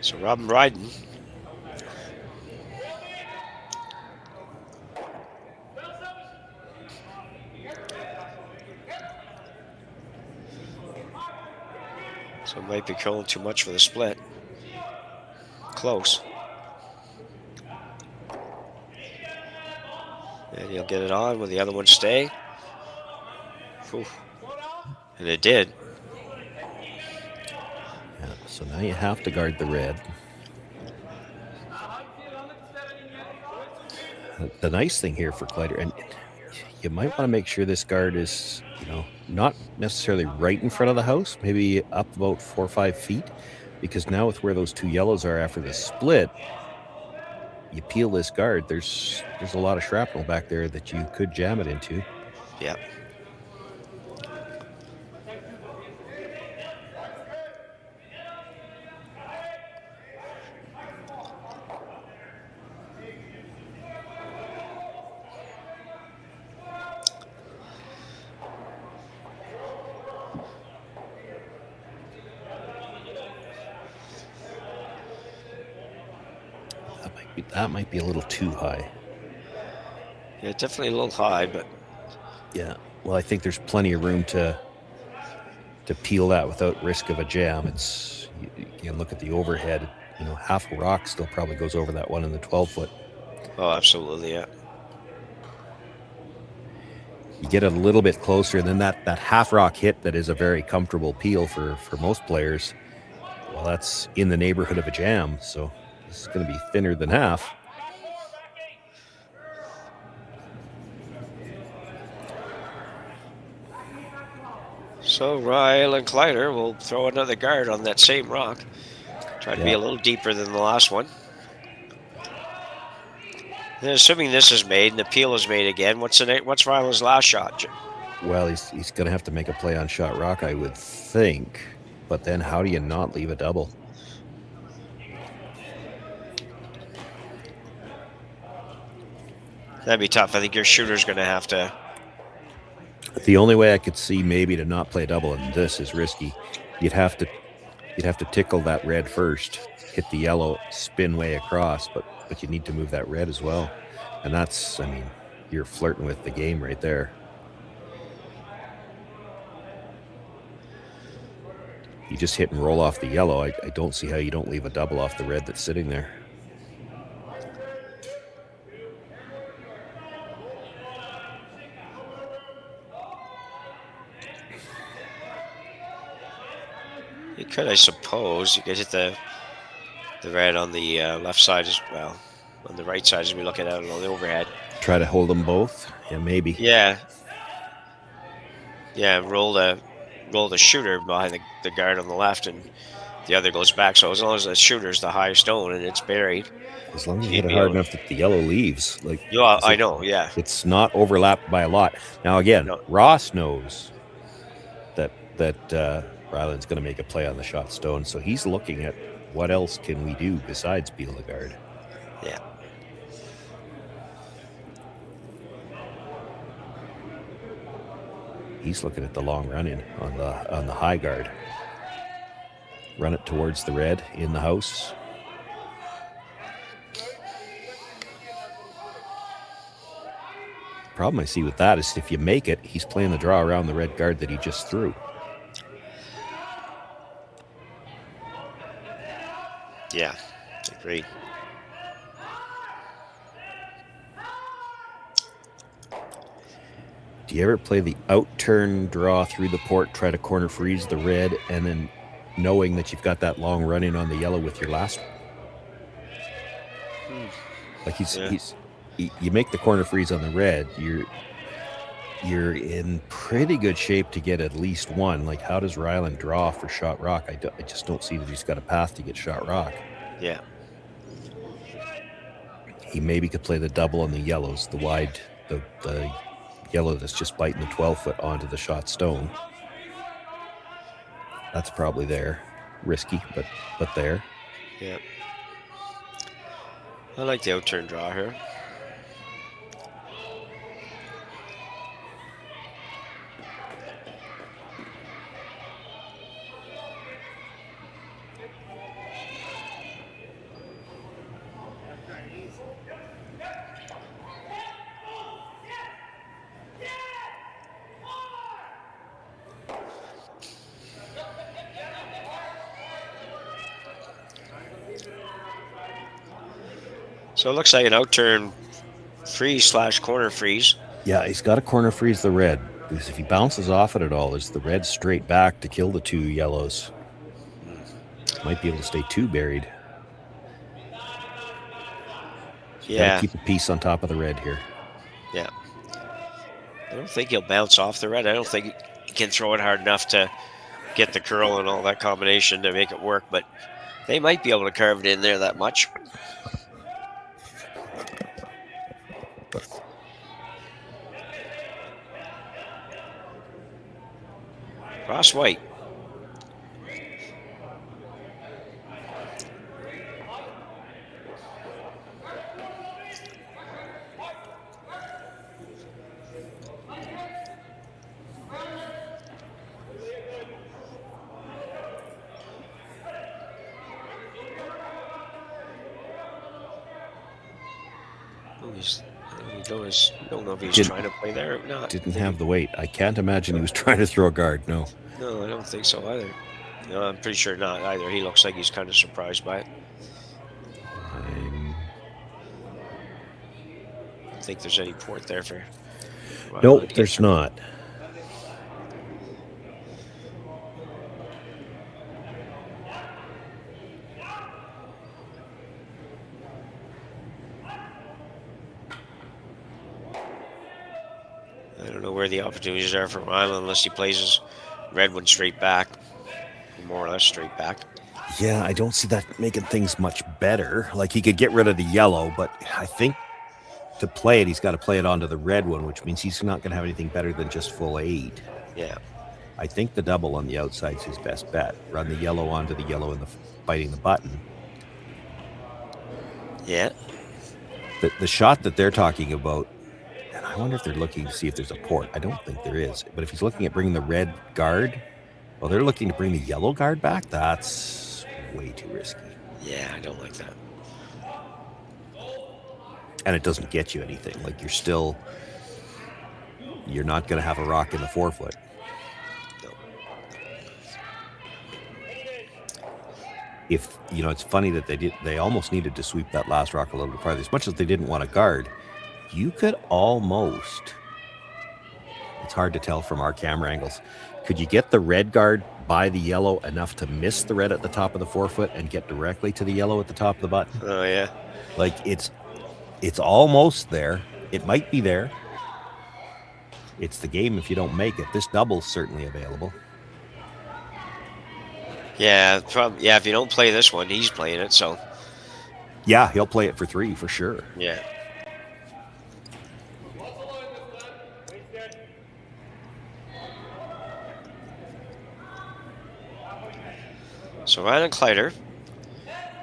So Robin Ryden. So it might be calling too much for the split. Close. And he'll get it on. Will the other one stay? Whew. And it did. Yeah, so now you have to guard the red. The nice thing here for Kleiter, and you might want to make sure this guard is, you know, not necessarily right in front of the house, maybe up about 4 or 5 feet, because now with where those two yellows are after the split, you peel this guard, there's a lot of shrapnel back there that you could jam it into. Yeah. That might be a little too high. Yeah, definitely a little high, but... Yeah, well, I think there's plenty of room to peel that without risk of a jam. It's, you can look at the overhead, you know, half a rock still probably goes over that one in the 12-foot. Oh, absolutely, yeah. You get it a little bit closer, and then that half rock hit that is a very comfortable peel for most players, well, that's in the neighborhood of a jam, so this is going to be thinner than half. So Rylan Kleiter will throw another guard on that same rock. Try to be a little deeper than the last one. And assuming this is made and the peel is made again, what's Rylan's last shot? Well, he's going to have to make a play on shot rock, I would think. But then how do you not leave a double? That'd be tough. I think your shooter's going to have to... The only way I could see maybe to not play double, and this is risky, you'd have to tickle that red first, hit the yellow, spin way across, but you need to move that red as well. And that's, I mean, you're flirting with the game right there. You just hit and roll off the yellow. I don't see how you don't leave a double off the red that's sitting there. You could, I suppose. You could hit the red on the left side as well. On the right side as we look at it on the overhead. Try to hold them both? Yeah, maybe. Yeah. Yeah, roll the shooter behind the guard on the left, and the other goes back. So as long as the shooter's the high stone and it's buried. As long as you hit it hard enough that the yellow leaves. Like, yeah, I know, yeah. It's not overlapped by a lot. Now, again, Ross knows that Rylan's going to make a play on the shot stone, so he's looking at what else can we do besides peel the guard. Yeah. He's looking at the long run in on the high guard. Run it towards the red in the house. Problem I see with that is if you make it, he's playing the draw around the red guard that he just threw. Yeah, agreed. Do you ever play the out-turn draw through the port, try to corner freeze the red, and then knowing that you've got that long run in on the yellow with your last one? Like you make the corner freeze on the red, you're in pretty good shape to get at least one. Like, how does Rylan draw for shot rock? I just don't see that he's got a path to get shot rock. Yeah. He maybe could play the double on the yellows, the wide, the yellow that's just biting the 12-foot onto the shot stone. That's probably there. Risky, but there. Yeah. I like the out-turn draw here. So it looks like an out-turn freeze / corner freeze. Yeah, he's got to corner freeze the red, because if he bounces off it at all, there's the red straight back to kill the two yellows. Might be able to stay two buried. Yeah. Gotta keep a piece on top of the red here. Yeah. I don't think he'll bounce off the red. I don't think he can throw it hard enough to get the curl and all that combination to make it work, but they might be able to carve it in there that much. Ross Whyte. Don't know if he's trying to play there or not. Didn't have the weight. I can't imagine he was trying to throw a guard, no. No, I don't think so either. No, I'm pretty sure not either. He looks like he's kind of surprised by it. I don't think there's any port there for... Nope, there's not. I don't know where the opportunities are for Rylan unless he plays his red one straight back, more or less straight back. Yeah, I don't see that making things much better. Like, he could get rid of the yellow, but I think to play it, he's got to play it onto the red one, which means he's not going to have anything better than just full 8. Yeah. I think the double on the outside is his best bet. Run the yellow onto the yellow and biting the button. Yeah. The shot that they're talking about, and I wonder if they're looking to see if there's a port. I don't think there is. But if he's looking at bringing the red guard, well, they're looking to bring the yellow guard back. That's way too risky. Yeah, I don't like that. And it doesn't get you anything. Like, you're not going to have a rock in the 4-foot. No. If, it's funny that they almost needed to sweep that last rock a little bit farther. As much as they didn't want to guard, you could almost It's hard to tell from our camera angles. Could you get the red guard by the yellow enough to miss the red at the top of the forefoot and get directly to the yellow at the top of the button? Oh, yeah. Like, it's almost there. It might be there. It's the game if you don't make it. This double's certainly available. Yeah, if you don't play this one, he's playing it, so. Yeah, he'll play it for 3 for sure. Yeah. So Rylan Kleiter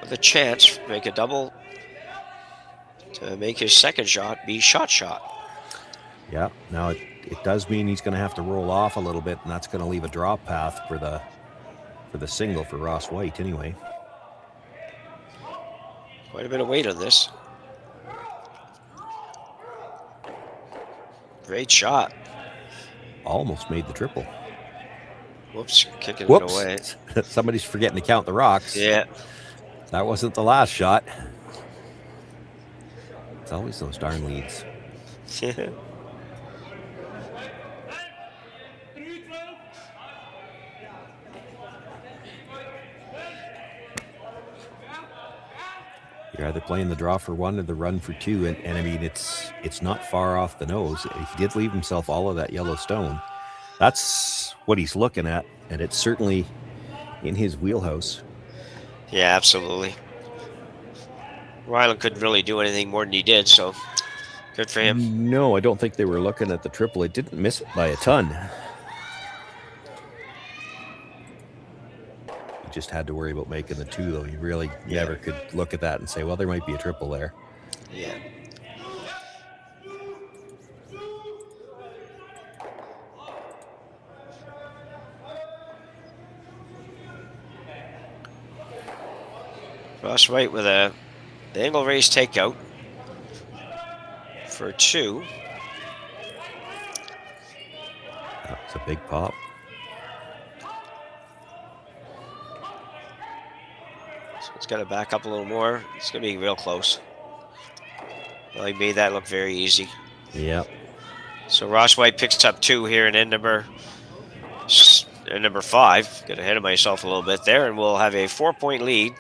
with a chance to make a double to make his second shot be shot. Yeah, now it does mean he's going to have to roll off a little bit, and that's going to leave a drop path for the single for Ross Whyte anyway. Quite a bit of weight on this. Great shot. Almost made the triple. Whoops, kicking Whoops. it away. Somebody's forgetting to count the rocks. Yeah. That wasn't the last shot. It's always those darn leads. Yeah. You're either playing the draw for 1 or the run for 2, and I mean it's not far off the nose. He did leave himself all of that yellow stone. That's what he's looking at, and it's certainly in his wheelhouse. Yeah, absolutely. Rylan couldn't really do anything more than he did, so good for him. No, I don't think they were looking at the triple. It didn't miss it by a ton. He just had to worry about making the 2, though. He really never could look at that and say, well, there might be a triple there. Yeah. Ross Whyte with the angle raise takeout for 2. That was a big pop. So it's got to back up a little more. It's going to be real close. Well, he made that look very easy. Yep. So Ross Whyte picks up 2 here in end number 5. Got ahead of myself a little bit there, and we'll have a 4-point lead.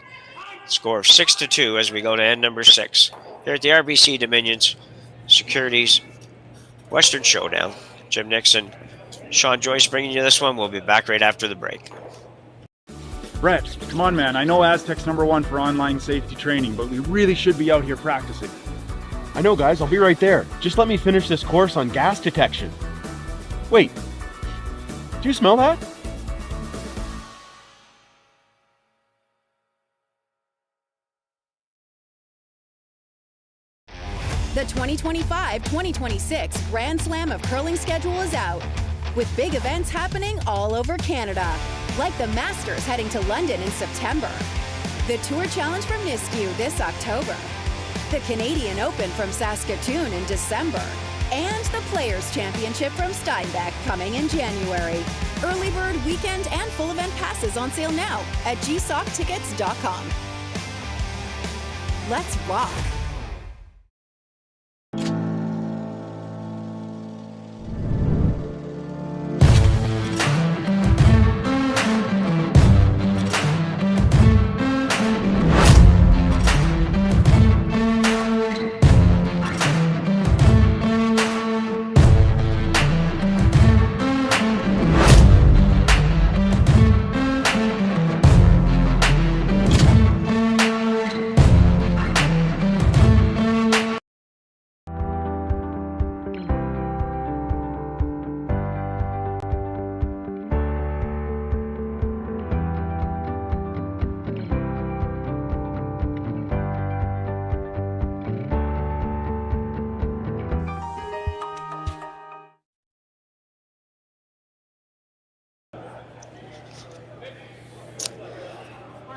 Score of 6-2 as we go to end number 6. Here at the RBC Dominions Securities Western Showdown. Jim Nixon, Sean Joyce bringing you this one. We'll be back right after the break. Brett, come on, man. I know Aztec's #1 for online safety training, but we really should be out here practicing. I know, guys. I'll be right there. Just let me finish this course on gas detection. Wait. Do you smell that? The 2025-2026 Grand Slam of Curling schedule is out, with big events happening all over Canada, like the Masters heading to London in September, the Tour Challenge from Nisku this October, the Canadian Open from Saskatoon in December, and the Players' Championship from Steinbeck coming in January. Early bird weekend and full event passes on sale now at gsoctickets.com. Let's rock!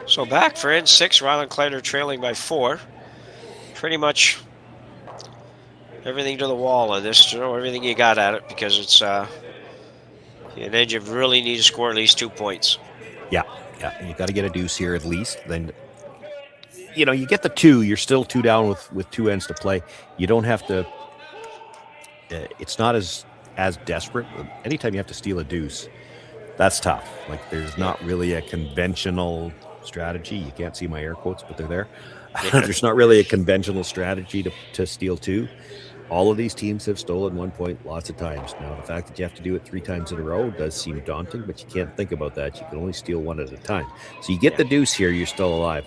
So back for end 6, Rylan Kleiter trailing by 4. Pretty much everything to the wall on this, everything you got at it, because it's an edge you really need to score at least 2 points. Yeah, you got to get a deuce here at least. Then, you get the 2, you're still 2 down with 2 ends to play. You don't have to, it's not as as desperate. Anytime you have to steal a deuce, that's tough. Like there's not really a conventional strategy. You can't see my air quotes, but they're there. There's not really a conventional strategy to steal 2. All of these teams have stolen 1 point lots of times. Now, the fact that you have to do it 3 times in a row does seem daunting, but you can't think about that. You can only steal 1 at a time. So you get the deuce here, you're still alive.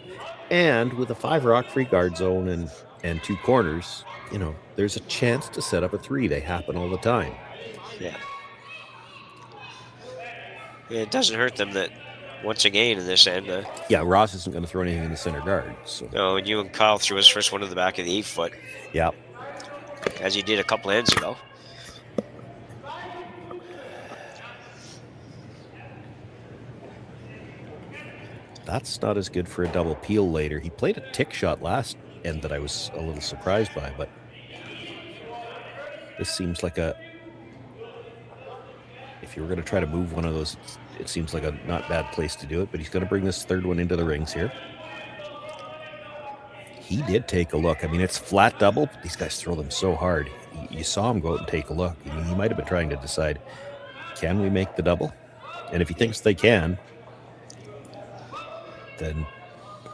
And with a 5 rock free guard zone and 2 corners, you know, there's a chance to set up a 3. They happen all the time. Yeah. It doesn't hurt them that once again in this end. Yeah, Ross isn't going to throw anything in the center guard. So. No, and you and Kyle threw his first one to the back of the 8 foot. Yeah. As he did a couple ends ago. That's not as good for a double peel later. He played a tick shot last end that I was a little surprised by, but this seems like a... If you were going to try to move one of those, it seems like a not bad place to do it, but he's going to bring this third one into the rings here. He did take a look. I mean, it's flat double, but these guys throw them so hard. You saw him go out and take a look. I mean, he might have been trying to decide, can we make the double? And if he thinks they can, then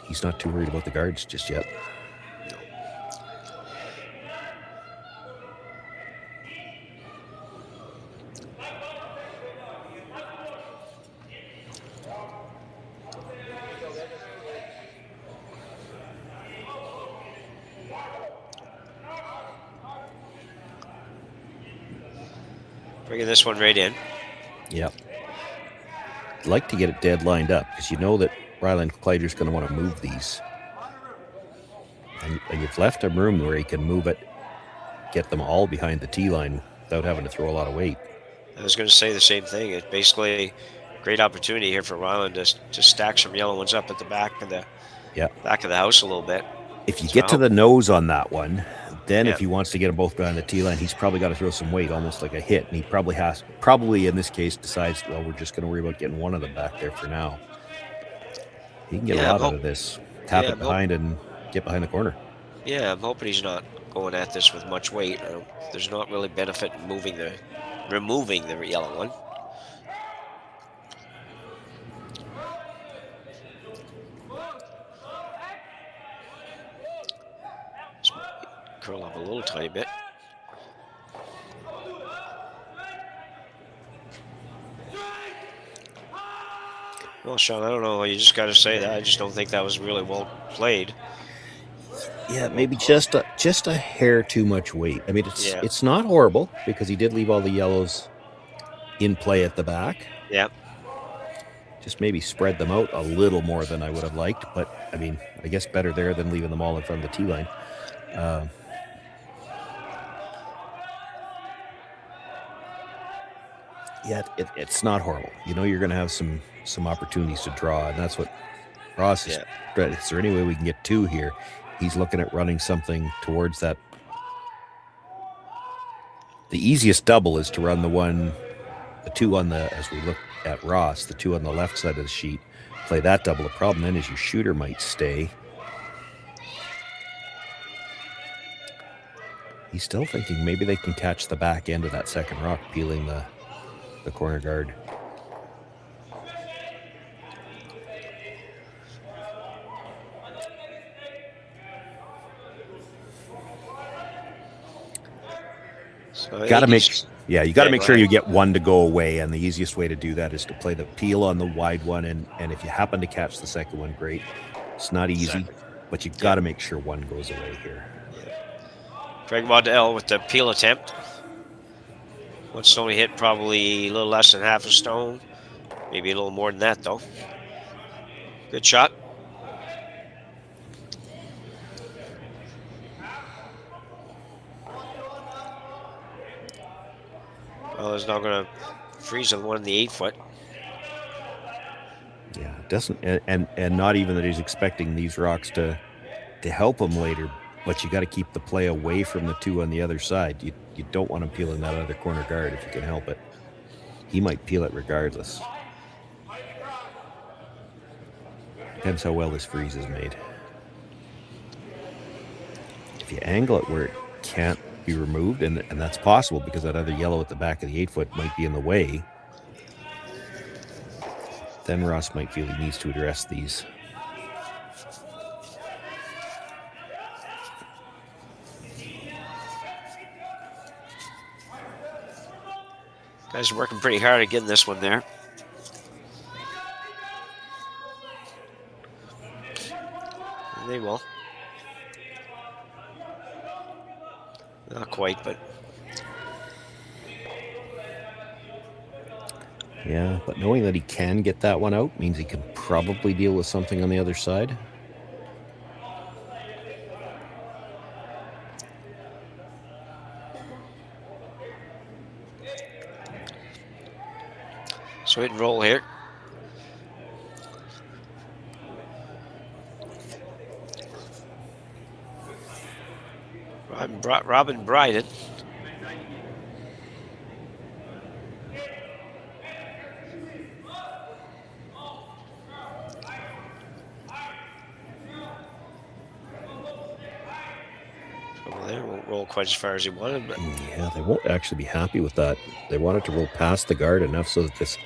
he's not too worried about the guards just yet. Bringing this one right in. Yep. I'd like to get it dead lined up because you know that Rylan Kleiter's going to want to move these. And you've left him room where he can move it, get them all behind the tee line without having to throw a lot of weight. I was going to say the same thing. It's basically a great opportunity here for Rylan to stack some yellow ones up at the back of the house a little bit. If you get to the nose on that one, then if he wants to get them both behind the tee line, he's probably got to throw some weight, almost like a hit. And he probably in this case decides, well, we're just going to worry about getting one of them back there for now. He can get a lot out of this. Tap it behind and get behind the corner. Yeah, I'm hoping he's not going at this with much weight. There's not really benefit in removing the yellow one. Curl up a little tiny bit. Well, Sean, I don't know. You just got to say that. I just don't think that was really well played. Yeah, maybe just a hair too much weight. I mean, it's not horrible because he did leave all the yellows in play at the back. Yeah. Just maybe spread them out a little more than I would have liked. But, I mean, I guess better there than leaving them all in front of the tee line. Yeah, it's not horrible. You know you're going to have some opportunities to draw, and that's what Ross is. Is there any way we can get 2 here? He's looking at running something towards that. The easiest double is to run the 2 on the, as we look at Ross, the 2 on the left side of the sheet. Play that double. The problem then is your shooter might stay. He's still thinking maybe they can catch the back end of that second rock, peeling the corner guard. So you got to make sure you get one to go away, and the easiest way to do that is to play the peel on the wide one, and if you happen to catch the second one, great. It's not easy, but you got to make sure one goes away here. Craig Waddell with the peel attempt. One stone he hit, probably a little less than half a stone. Maybe a little more than that, though. Good shot. Well, he's not going to freeze on one in the 8 foot. Yeah, it doesn't, and not even that he's expecting these rocks to help him later, but you got to keep the play away from the 2 on the other side. You don't want him peeling that other corner guard if you can help it. He might peel it regardless. Depends how well this freeze is made. If you angle it where it can't be removed, and that's possible because that other yellow at the back of the 8-foot might be in the way. Then Ross might feel he needs to address these. Guys are working pretty hard at getting this one there. And they will. Not quite, but... Yeah, but knowing that he can get that one out means he can probably deal with something on the other side. So hit and roll here. Robin Bryden. There won't roll quite as far as he wanted, but yeah, they won't actually be happy with that. They want it to roll past the guard enough so that this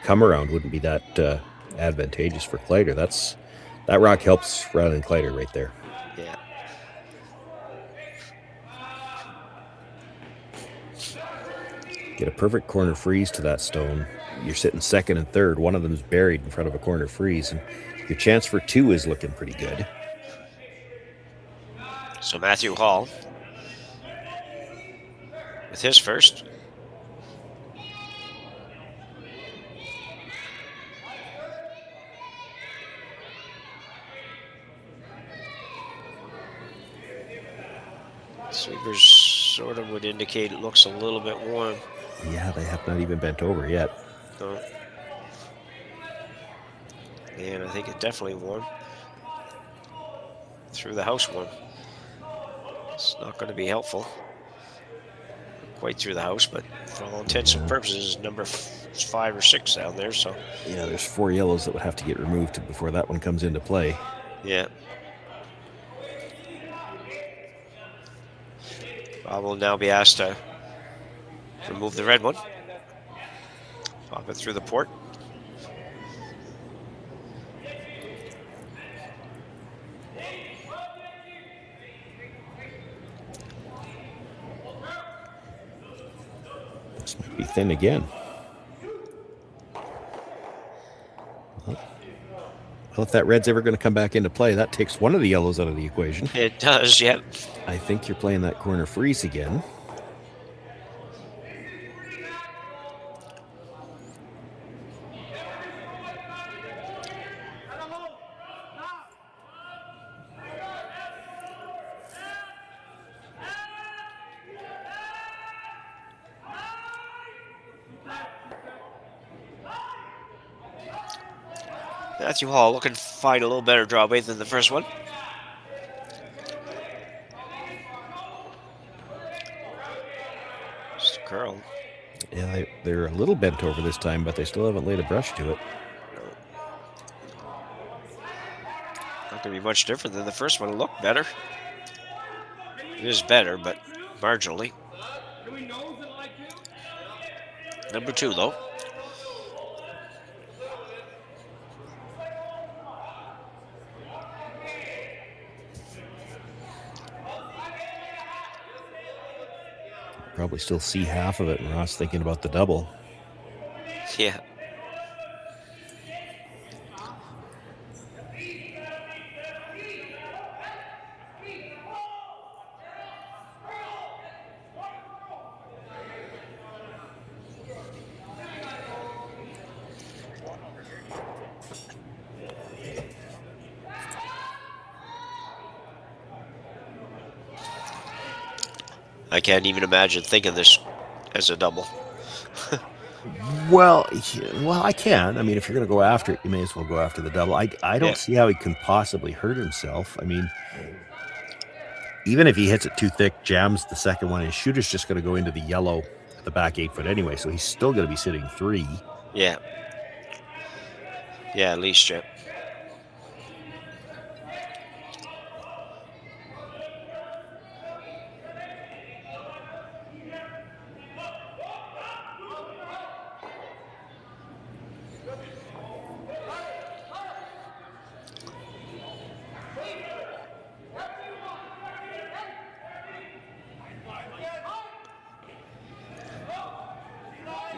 come around wouldn't be that advantageous for Kleiter. That rock helps Rylan Kleiter right there. Yeah. Get a perfect corner freeze to that stone. You're sitting second and third. One of them is buried in front of a corner freeze, and your chance for 2 is looking pretty good. So Matthew Hall with his first. Sweepers sort of would indicate it looks a little bit warm. Yeah, they have not even bent over yet. No. And I think it's definitely warm. Through the house warm. It's not going to be helpful. Quite through the house, but for all intents and purposes, number 5 or 6 down there. So yeah, there's 4 yellows that would have to get removed before that one comes into play. Yeah. Bob will now be asked to remove the red one. Pop it through the port. This might be thin again. Well, if that red's ever going to come back into play, that takes one of the yellows out of the equation. It does, yep. I think you're playing that corner freeze again. Matthew Hall looking to find a little better draw weight than the first one. Just a curl. Yeah, they're a little bent over this time, but they still haven't laid a brush to it. Not going to be much different than the first one. It looked better. It is better, but marginally. Number 2, though. Probably still see half of it, and Ross thinking about the double. Yeah. I can't even imagine thinking this as a double. Well, I can. I mean, if you're going to go after it, you may as well go after the double. I don't see how he can possibly hurt himself. I mean, even if he hits it too thick, jams the second one, his shooter's just going to go into the yellow at the back 8 foot anyway, so he's still going to be sitting 3. Yeah. Yeah, at least, yeah.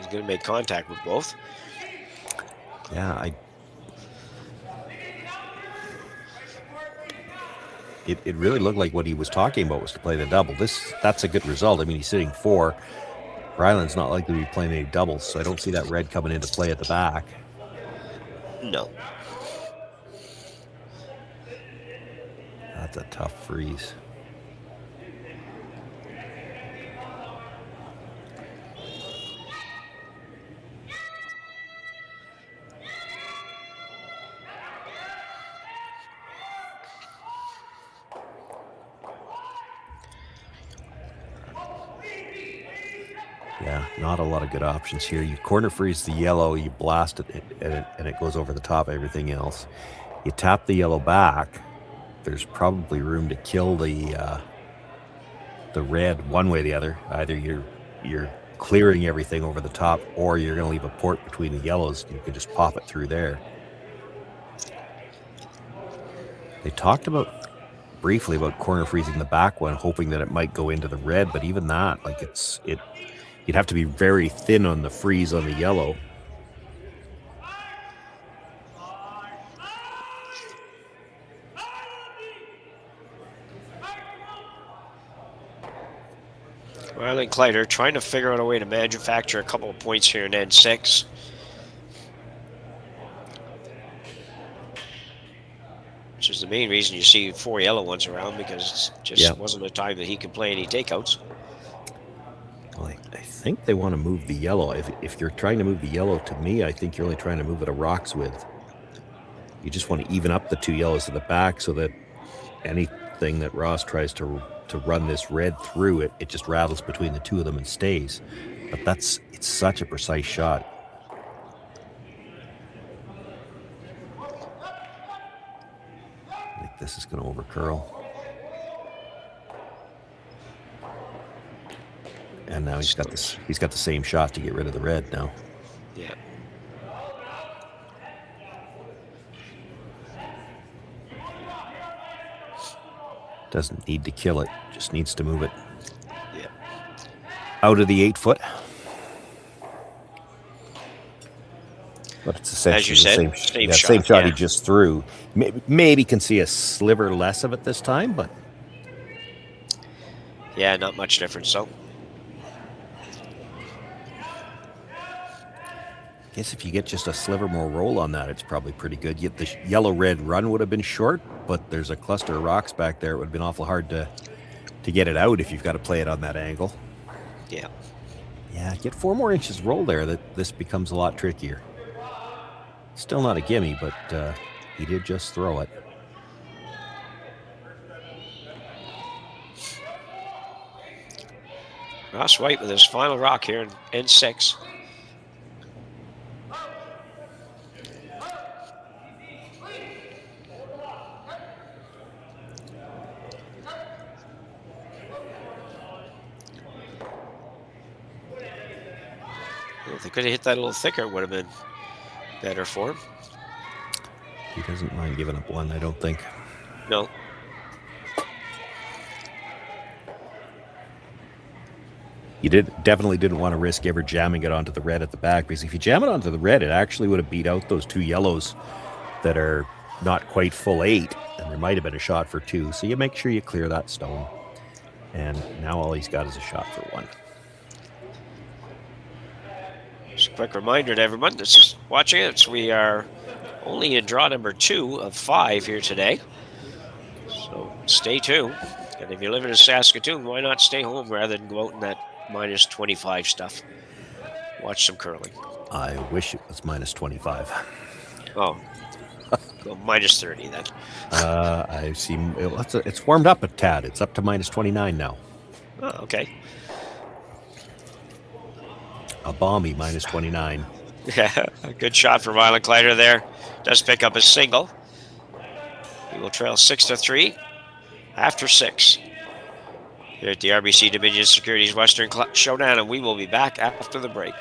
He's going to make contact with both. Yeah, It really looked like what he was talking about was to play the double. That's a good result. I mean, he's sitting 4. Rylan's not likely to be playing any doubles, so I don't see that red coming into play at the back. No. That's a tough freeze. Yeah, not a lot of good options here. You corner freeze the yellow, you blast it, and it goes over the top of everything else. You tap the yellow back. There's probably room to kill the red one way or the other. Either you're clearing everything over the top, or you're going to leave a port between the yellows. You can just pop it through there. They talked briefly about corner freezing the back one, hoping that it might go into the red, but even that, like you'd have to be very thin on the freeze on the yellow. Rylan Kleiter trying to figure out a way to manufacture a couple of points here in N6. Which is the main reason you see 4 yellow ones around, because it just wasn't a time that he could play any takeouts. Well, I think they want to move the yellow. If you're trying to move the yellow, to me, I think you're only trying to move it a rocks width. You just want to even up the 2 yellows to the back so that anything that Ross tries to run this red through it just rattles between the 2 of them and stays. But it's such a precise shot. I think this is going to overcurl. And now he's got the same shot to get rid of the red now. Yeah. Doesn't need to kill it, just needs to move it. Yeah. Out of the 8 foot. But it's essentially as you said, the same shot he just threw. Maybe can see a sliver less of it this time, but yeah, not much difference. So I guess if you get just a sliver more roll on that, it's probably pretty good. Yet the yellow-red run would have been short, but there's a cluster of rocks back there. It would have been awful hard to get it out if you've got to play it on that angle. Yeah. Yeah, get 4 more inches roll there. This becomes a lot trickier. Still not a gimme, but he did just throw it. Ross Whyte with his final rock here in N6. If they could have hit that a little thicker, it would have been better for him. He doesn't mind giving up 1, I don't think. No. You definitely didn't want to risk ever jamming it onto the red at the back, because if you jam it onto the red, it actually would have beat out those 2 yellows that are not quite full 8, and there might have been a shot for 2. So you make sure you clear that stone. And now all he's got is a shot for 1. Just a quick reminder to everyone that's watching it, we are only in draw number 2 of 5 here today. So stay tuned. And if you're living in Saskatoon, why not stay home rather than go out in that minus 25 stuff? Watch some curling. I wish it was minus 25. Oh, well, minus 30 then. I see. It's warmed up a tad. It's up to minus 29 now. Oh, okay. A balmy minus 29. Yeah, a good shot for Rylan Kleiter there. Does pick up a single. He will trail 6-3 after 6. Here at the RBC Dominion Securities Western Showdown, and we will be back after the break.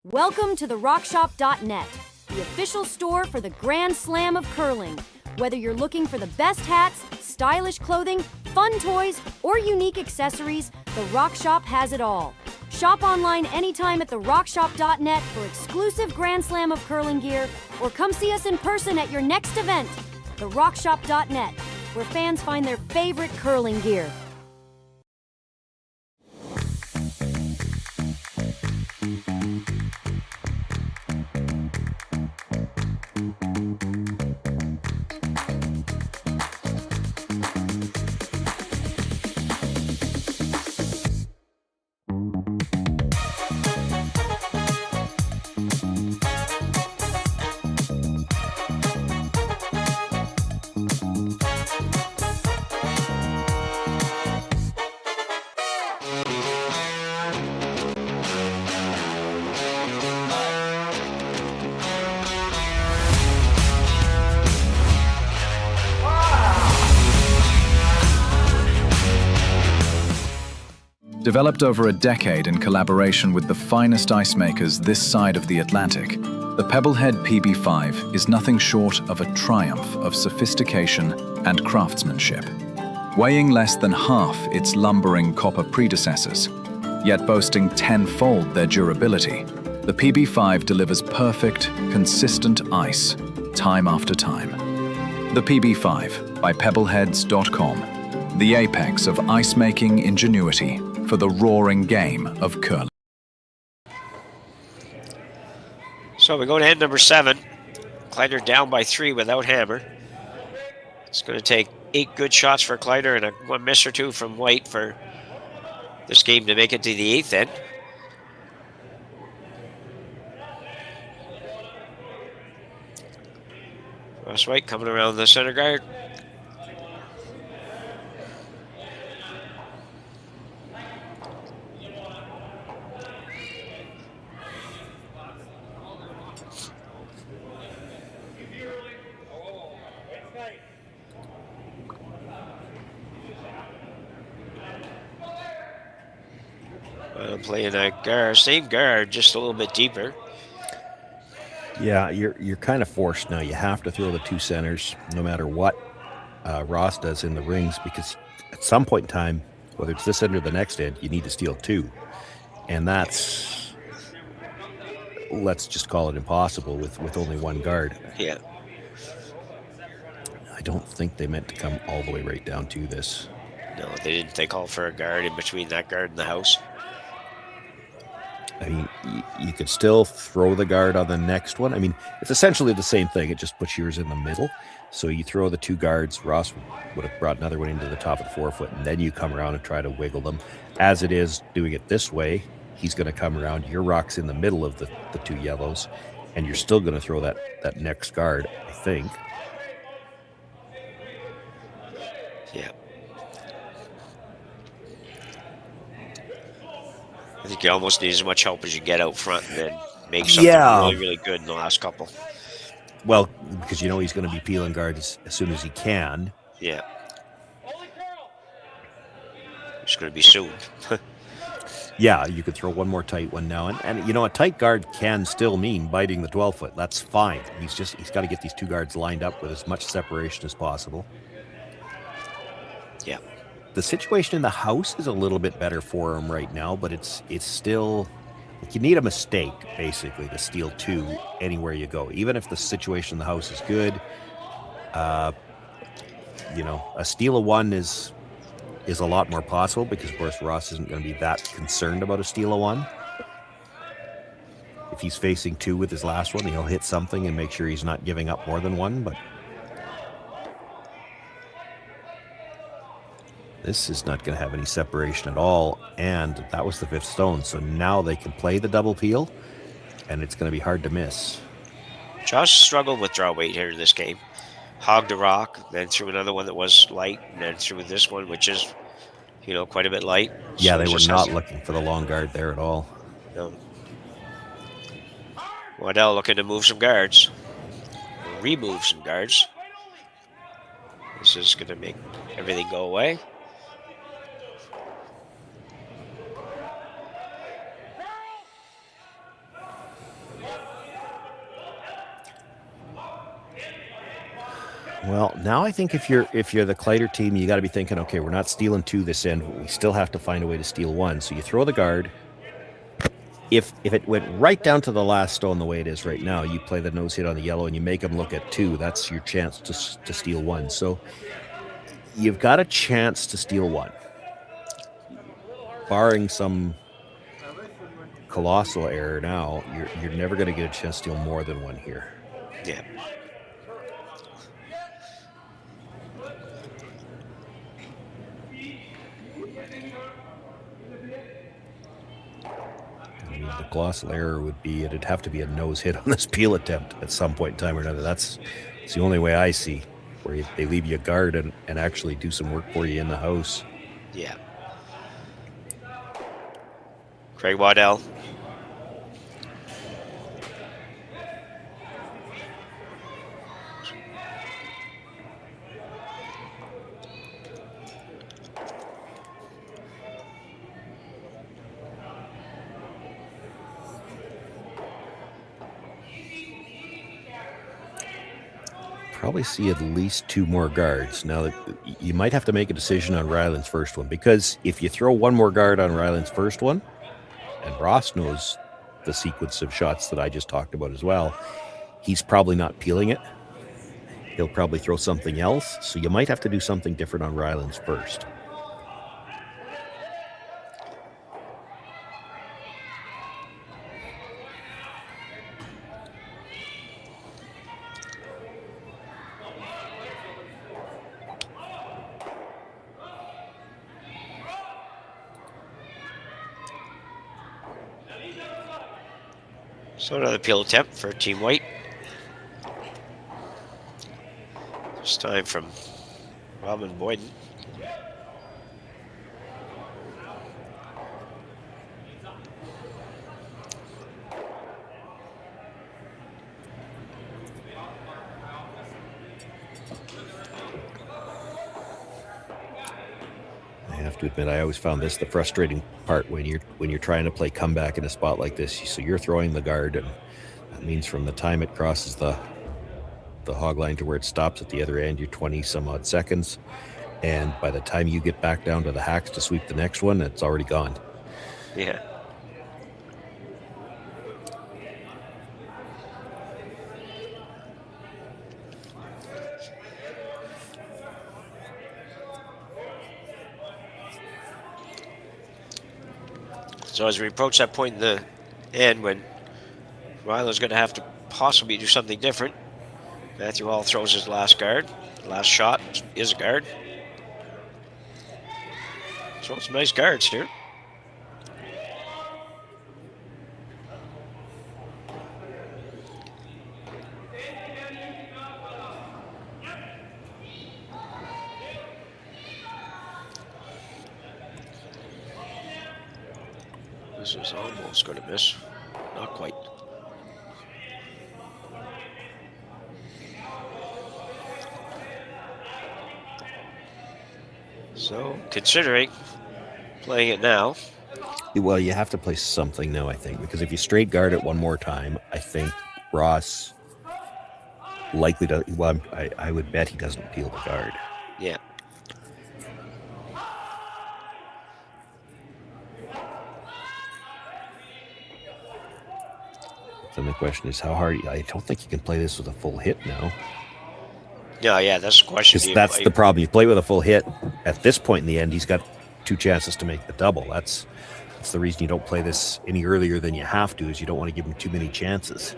Welcome to the RockShop.net, the official store for the Grand Slam of curling. Whether you're looking for the best hats, stylish clothing, fun toys, or unique accessories, the Rock Shop has it all. Shop online anytime at therockshop.net for exclusive Grand Slam of curling gear, or come see us in person at your next event. Therockshop.net, where fans find their favorite curling gear. Developed over a decade in collaboration with the finest ice makers this side of the Atlantic, the Pebblehead PB5 is nothing short of a triumph of sophistication and craftsmanship. Weighing less than half its lumbering copper predecessors, yet boasting tenfold their durability, the PB5 delivers perfect, consistent ice, time after time. The PB5 by Pebbleheads.com, the apex of ice-making ingenuity for the roaring game of curling. So we go to end number 7. Kleiter down by 3 without hammer. It's going to take 8 good shots for Kleiter and one miss or 2 from Whyte for this game to make it to the 8th end. Ross Whyte coming around the center guard. Playing that guard, same guard, just a little bit deeper. Yeah, you're kind of forced now. You have to throw the 2 centers no matter what Ross does in the rings, because at some point in time, whether it's this end or the next end, you need to steal 2. And that's, let's just call it impossible with only 1 guard. Yeah. I don't think they meant to come all the way right down to this. No, they didn't. They called for a guard in between that guard and the house. I mean, you could still throw the guard on the next one. I mean, it's essentially the same thing. It just puts yours in the middle. So you throw the 2 guards. Ross would have brought another one into the top of the 4-foot, and then you come around and try to wiggle them. As it is, doing it this way, he's going to come around. Your rock's in the middle of the 2 yellows, and you're still going to throw that next guard, I think. Yeah. I think you almost need as much help as you get out front and then make something really, really good in the last couple. Well, because you know he's going to be peeling guards as soon as he can. Yeah. It's going to be soon. Yeah, you could throw one more tight one now. And you know, a tight guard can still mean biting the 12-foot. That's fine. He's got to get these 2 guards lined up with as much separation as possible. Yeah. The situation in the house is a little bit better for him right now, but it's still, like, you need a mistake basically to steal 2 anywhere you go. Even if the situation in the house is good, you know, a steal of 1 is a lot more possible, because of course Ross isn't going to be that concerned about a steal of 1. If he's facing 2 with his last one, he'll hit something and make sure he's not giving up more than 1, but this is not going to have any separation at all, and that was the 5th stone. So now they can play the double peel, and it's going to be hard to miss. Josh struggled with draw weight here in this game. Hogged a rock, then threw another one that was light, and then threw this one, which is, you know, quite a bit light. Yeah, so they were not looking for the long guard there at all. No. Waddell looking to move some guards. Remove some guards. This is going to make everything go away. Well, now I think if you're the Kleiter team, you got to be thinking, okay, we're not stealing 2 this end, but we still have to find a way to steal 1. So you throw the guard, if it went right down to the last stone the way it is right now, you play the nose hit on the yellow and you make them look at 2. That's your chance to steal 1. So you've got a chance to steal 1, barring some colossal error. Now you're never going to get a chance to steal more than 1 here. Yeah. The colossal error would be it'd have to be a nose hit on this peel attempt at some point in time or another. That's the only way I see, where they leave you a guard and actually do some work for you in the house. Yeah. Craig Waddell. Probably see at least 2 more guards. Now, you might have to make a decision on Rylan's first one, because if you throw 1 more guard on Rylan's first one, and Ross knows the sequence of shots that I just talked about as well, he's probably not peeling it. He'll probably throw something else, so you might have to do something different on Rylan's first. So another peel attempt for Team Whyte. This time from Robin Boyden. I have to admit, I always found this the frustrating part when you're trying to play comeback in a spot like this. So you're throwing the guard, and that means from the time it crosses the hog line to where it stops at the other end, you're 20 some odd seconds, and by the time you get back down to the hacks to sweep the next one, it's already gone. Yeah. So as we approach that point in the end when Rylan's going to have to possibly do something different, Matthew Hall throws his last guard. Last shot is a guard. So some nice guards here. This is almost going to miss. Not quite. So, considering playing it now. Well, you have to play something now, I think, because if you straight guard it one more time, I think Ross likely to. Well, I would bet he doesn't peel the guard. Yeah. Then the question is how hard. I don't think you can play this with a full hit now. No, yeah, that's the question. That's the problem. You play with a full hit. At this point in the end, he's got 2 chances to make the double. That's the reason you don't play this any earlier than you have to, is you don't want to give him too many chances.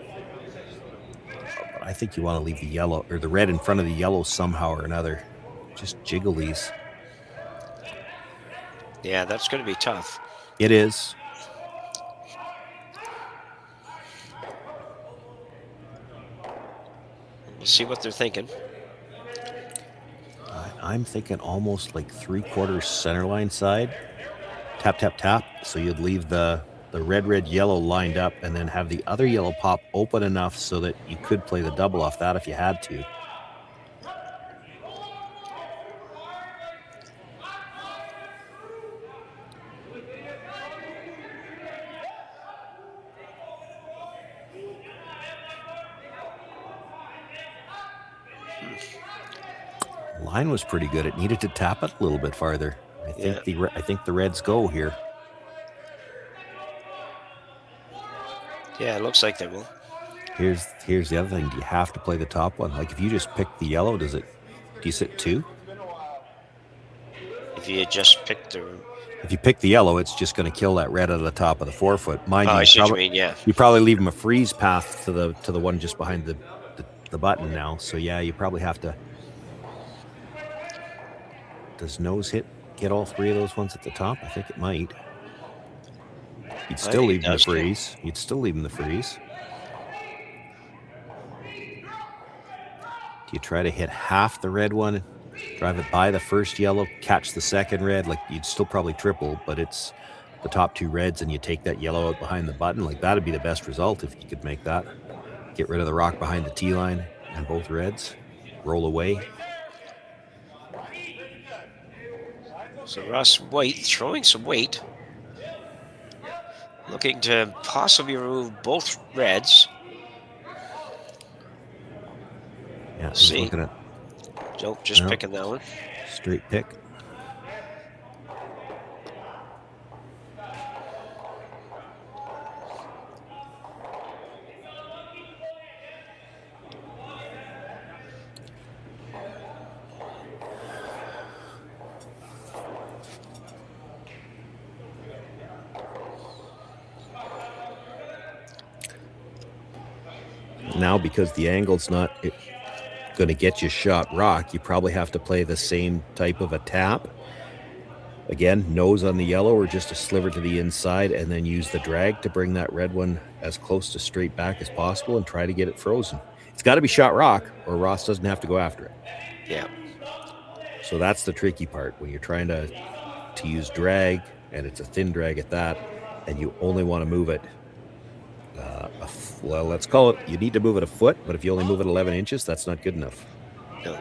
But I think you want to leave the yellow or the red in front of the yellow somehow or another. Just jiggle these. Yeah, that's going to be tough. It is. We'll see what they're thinking. I'm thinking almost like 3/4 center line side. Tap, tap, tap. So you'd leave the red, yellow lined up and then have the other yellow pop open enough so that you could play the double off that if you had to. Line was pretty good. It needed to tap it a little bit farther. I think the Reds go here. Yeah, it looks like they will. Here's the other thing. Do you have to play the top one? Like if you just pick the yellow, do you sit 2? If you just pick the... If you pick the yellow, it's just going to kill that red at the top of the forefoot. Mind you, I see what you mean, yeah. You probably leave them a freeze path to the one just behind the button now. So yeah, you probably have to. Does nose get all 3 of those ones at the top? I think it might. You'd still leave them the freeze. You'd still leave them the freeze. Do you try to hit half the red one? Drive it by the first yellow, catch the second red, like you'd still probably triple, but it's the top 2 reds and you take that yellow out behind the button. Like that'd be the best result if you could make that. Get rid of the rock behind the tee line and both reds. Roll away. So Ross Whyte throwing some weight. Looking to possibly remove both reds. Yeah, see. Looking at Nope, just picking that one. Straight pick. Now, because the angle's not going to get you shot rock, you probably have to play the same type of a tap. Again, nose on the yellow or just a sliver to the inside, and then use the drag to bring that red one as close to straight back as possible and try to get it frozen. It's got to be shot rock or Ross doesn't have to go after it. Yeah. So that's the tricky part when you're trying to use drag, and it's a thin drag at that, and you only want to move it well, let's call it, you need to move it a foot, but if you only move it 11 inches, that's not good enough. No.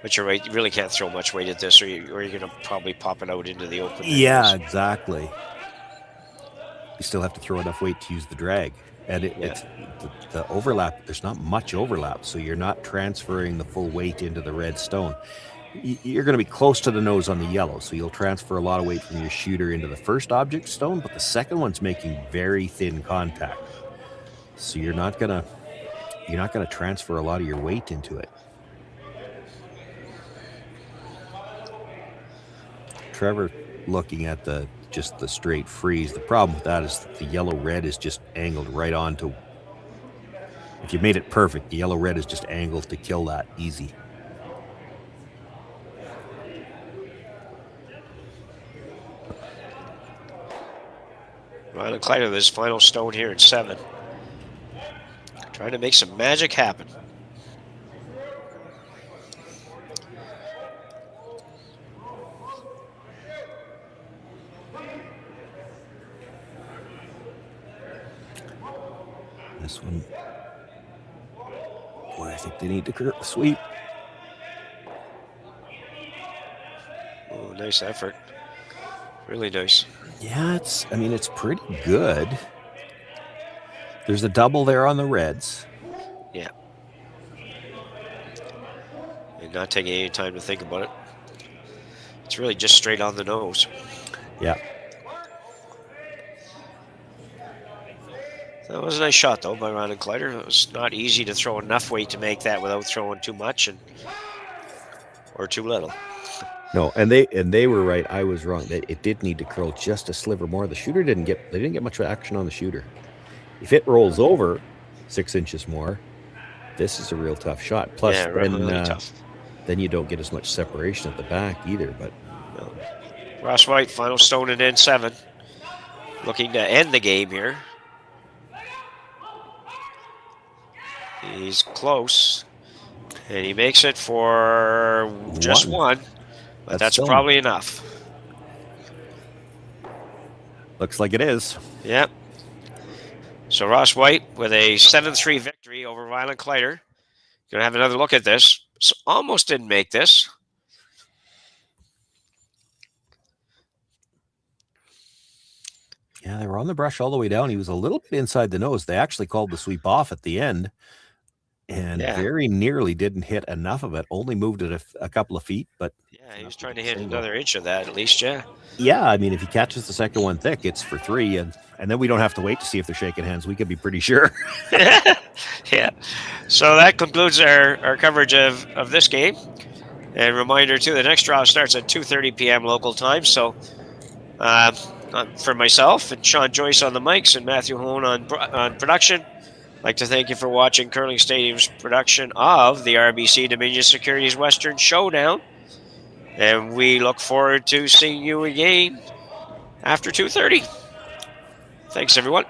But you're right, you really can't throw much weight at this, or you're going to probably pop it out into the open. Yeah, exactly. You still have to throw enough weight to use the drag. And it's the overlap, there's not much overlap, so you're not transferring the full weight into the red stone. You're going to be close to the nose on the yellow, so you'll transfer a lot of weight from your shooter into the first object stone, but the second one's making very thin contact. So you're not going to transfer a lot of your weight into it. Trevor looking at just the straight freeze. The problem with that is that the yellow red is just angled right onto. If you made it perfect, the yellow red is just angled to kill that easy. Rylan Kleiter, this final stone here in 7. Trying to make some magic happen. This one, boy, I think they need to sweep. Oh, nice effort. Really nice. Yeah, it's pretty good. There's a double there on the reds. Yeah. And not taking any time to think about it. It's really just straight on the nose. Yeah. That was a nice shot, though, by Rylan Kleiter. It was not easy to throw enough weight to make that without throwing too much or too little. No, and they were right. I was wrong. It did need to curl just a sliver more. The shooter didn't get much action on the shooter. If it rolls over 6 inches more, this is a real tough shot. Plus, yeah, really tough. Then you don't get as much separation at the back either. But no. Ross Whyte, final stone in N7, looking to end the game here. He's close, and he makes it for just one. But that's probably enough. Looks like it is. Yep. So Ross Whyte with a 7-3 victory over Rylan Kleiter. Going to have another look at this. So almost didn't make this. Yeah, they were on the brush all the way down. He was a little bit inside the nose. They actually called the sweep off at the end. and Yeah. very nearly didn't hit enough of it. Only moved it a couple of feet, but Yeah, he was trying to hit another inch of that at least. Yeah. yeah, I mean, if he catches the second one thick, it's for 3, and then we don't have to wait to see if they're shaking hands. We can be pretty sure. Yeah. So that concludes our coverage of this game. And reminder too, the next draw starts at 2:30 p.m. local time. So for myself and Sean Joyce on the mics and Matthew Hone on production, I'd like to thank you for watching Curling Stadium's production of the RBC Dominion Securities Western Showdown. And we look forward to seeing you again after 2:30. Thanks, everyone.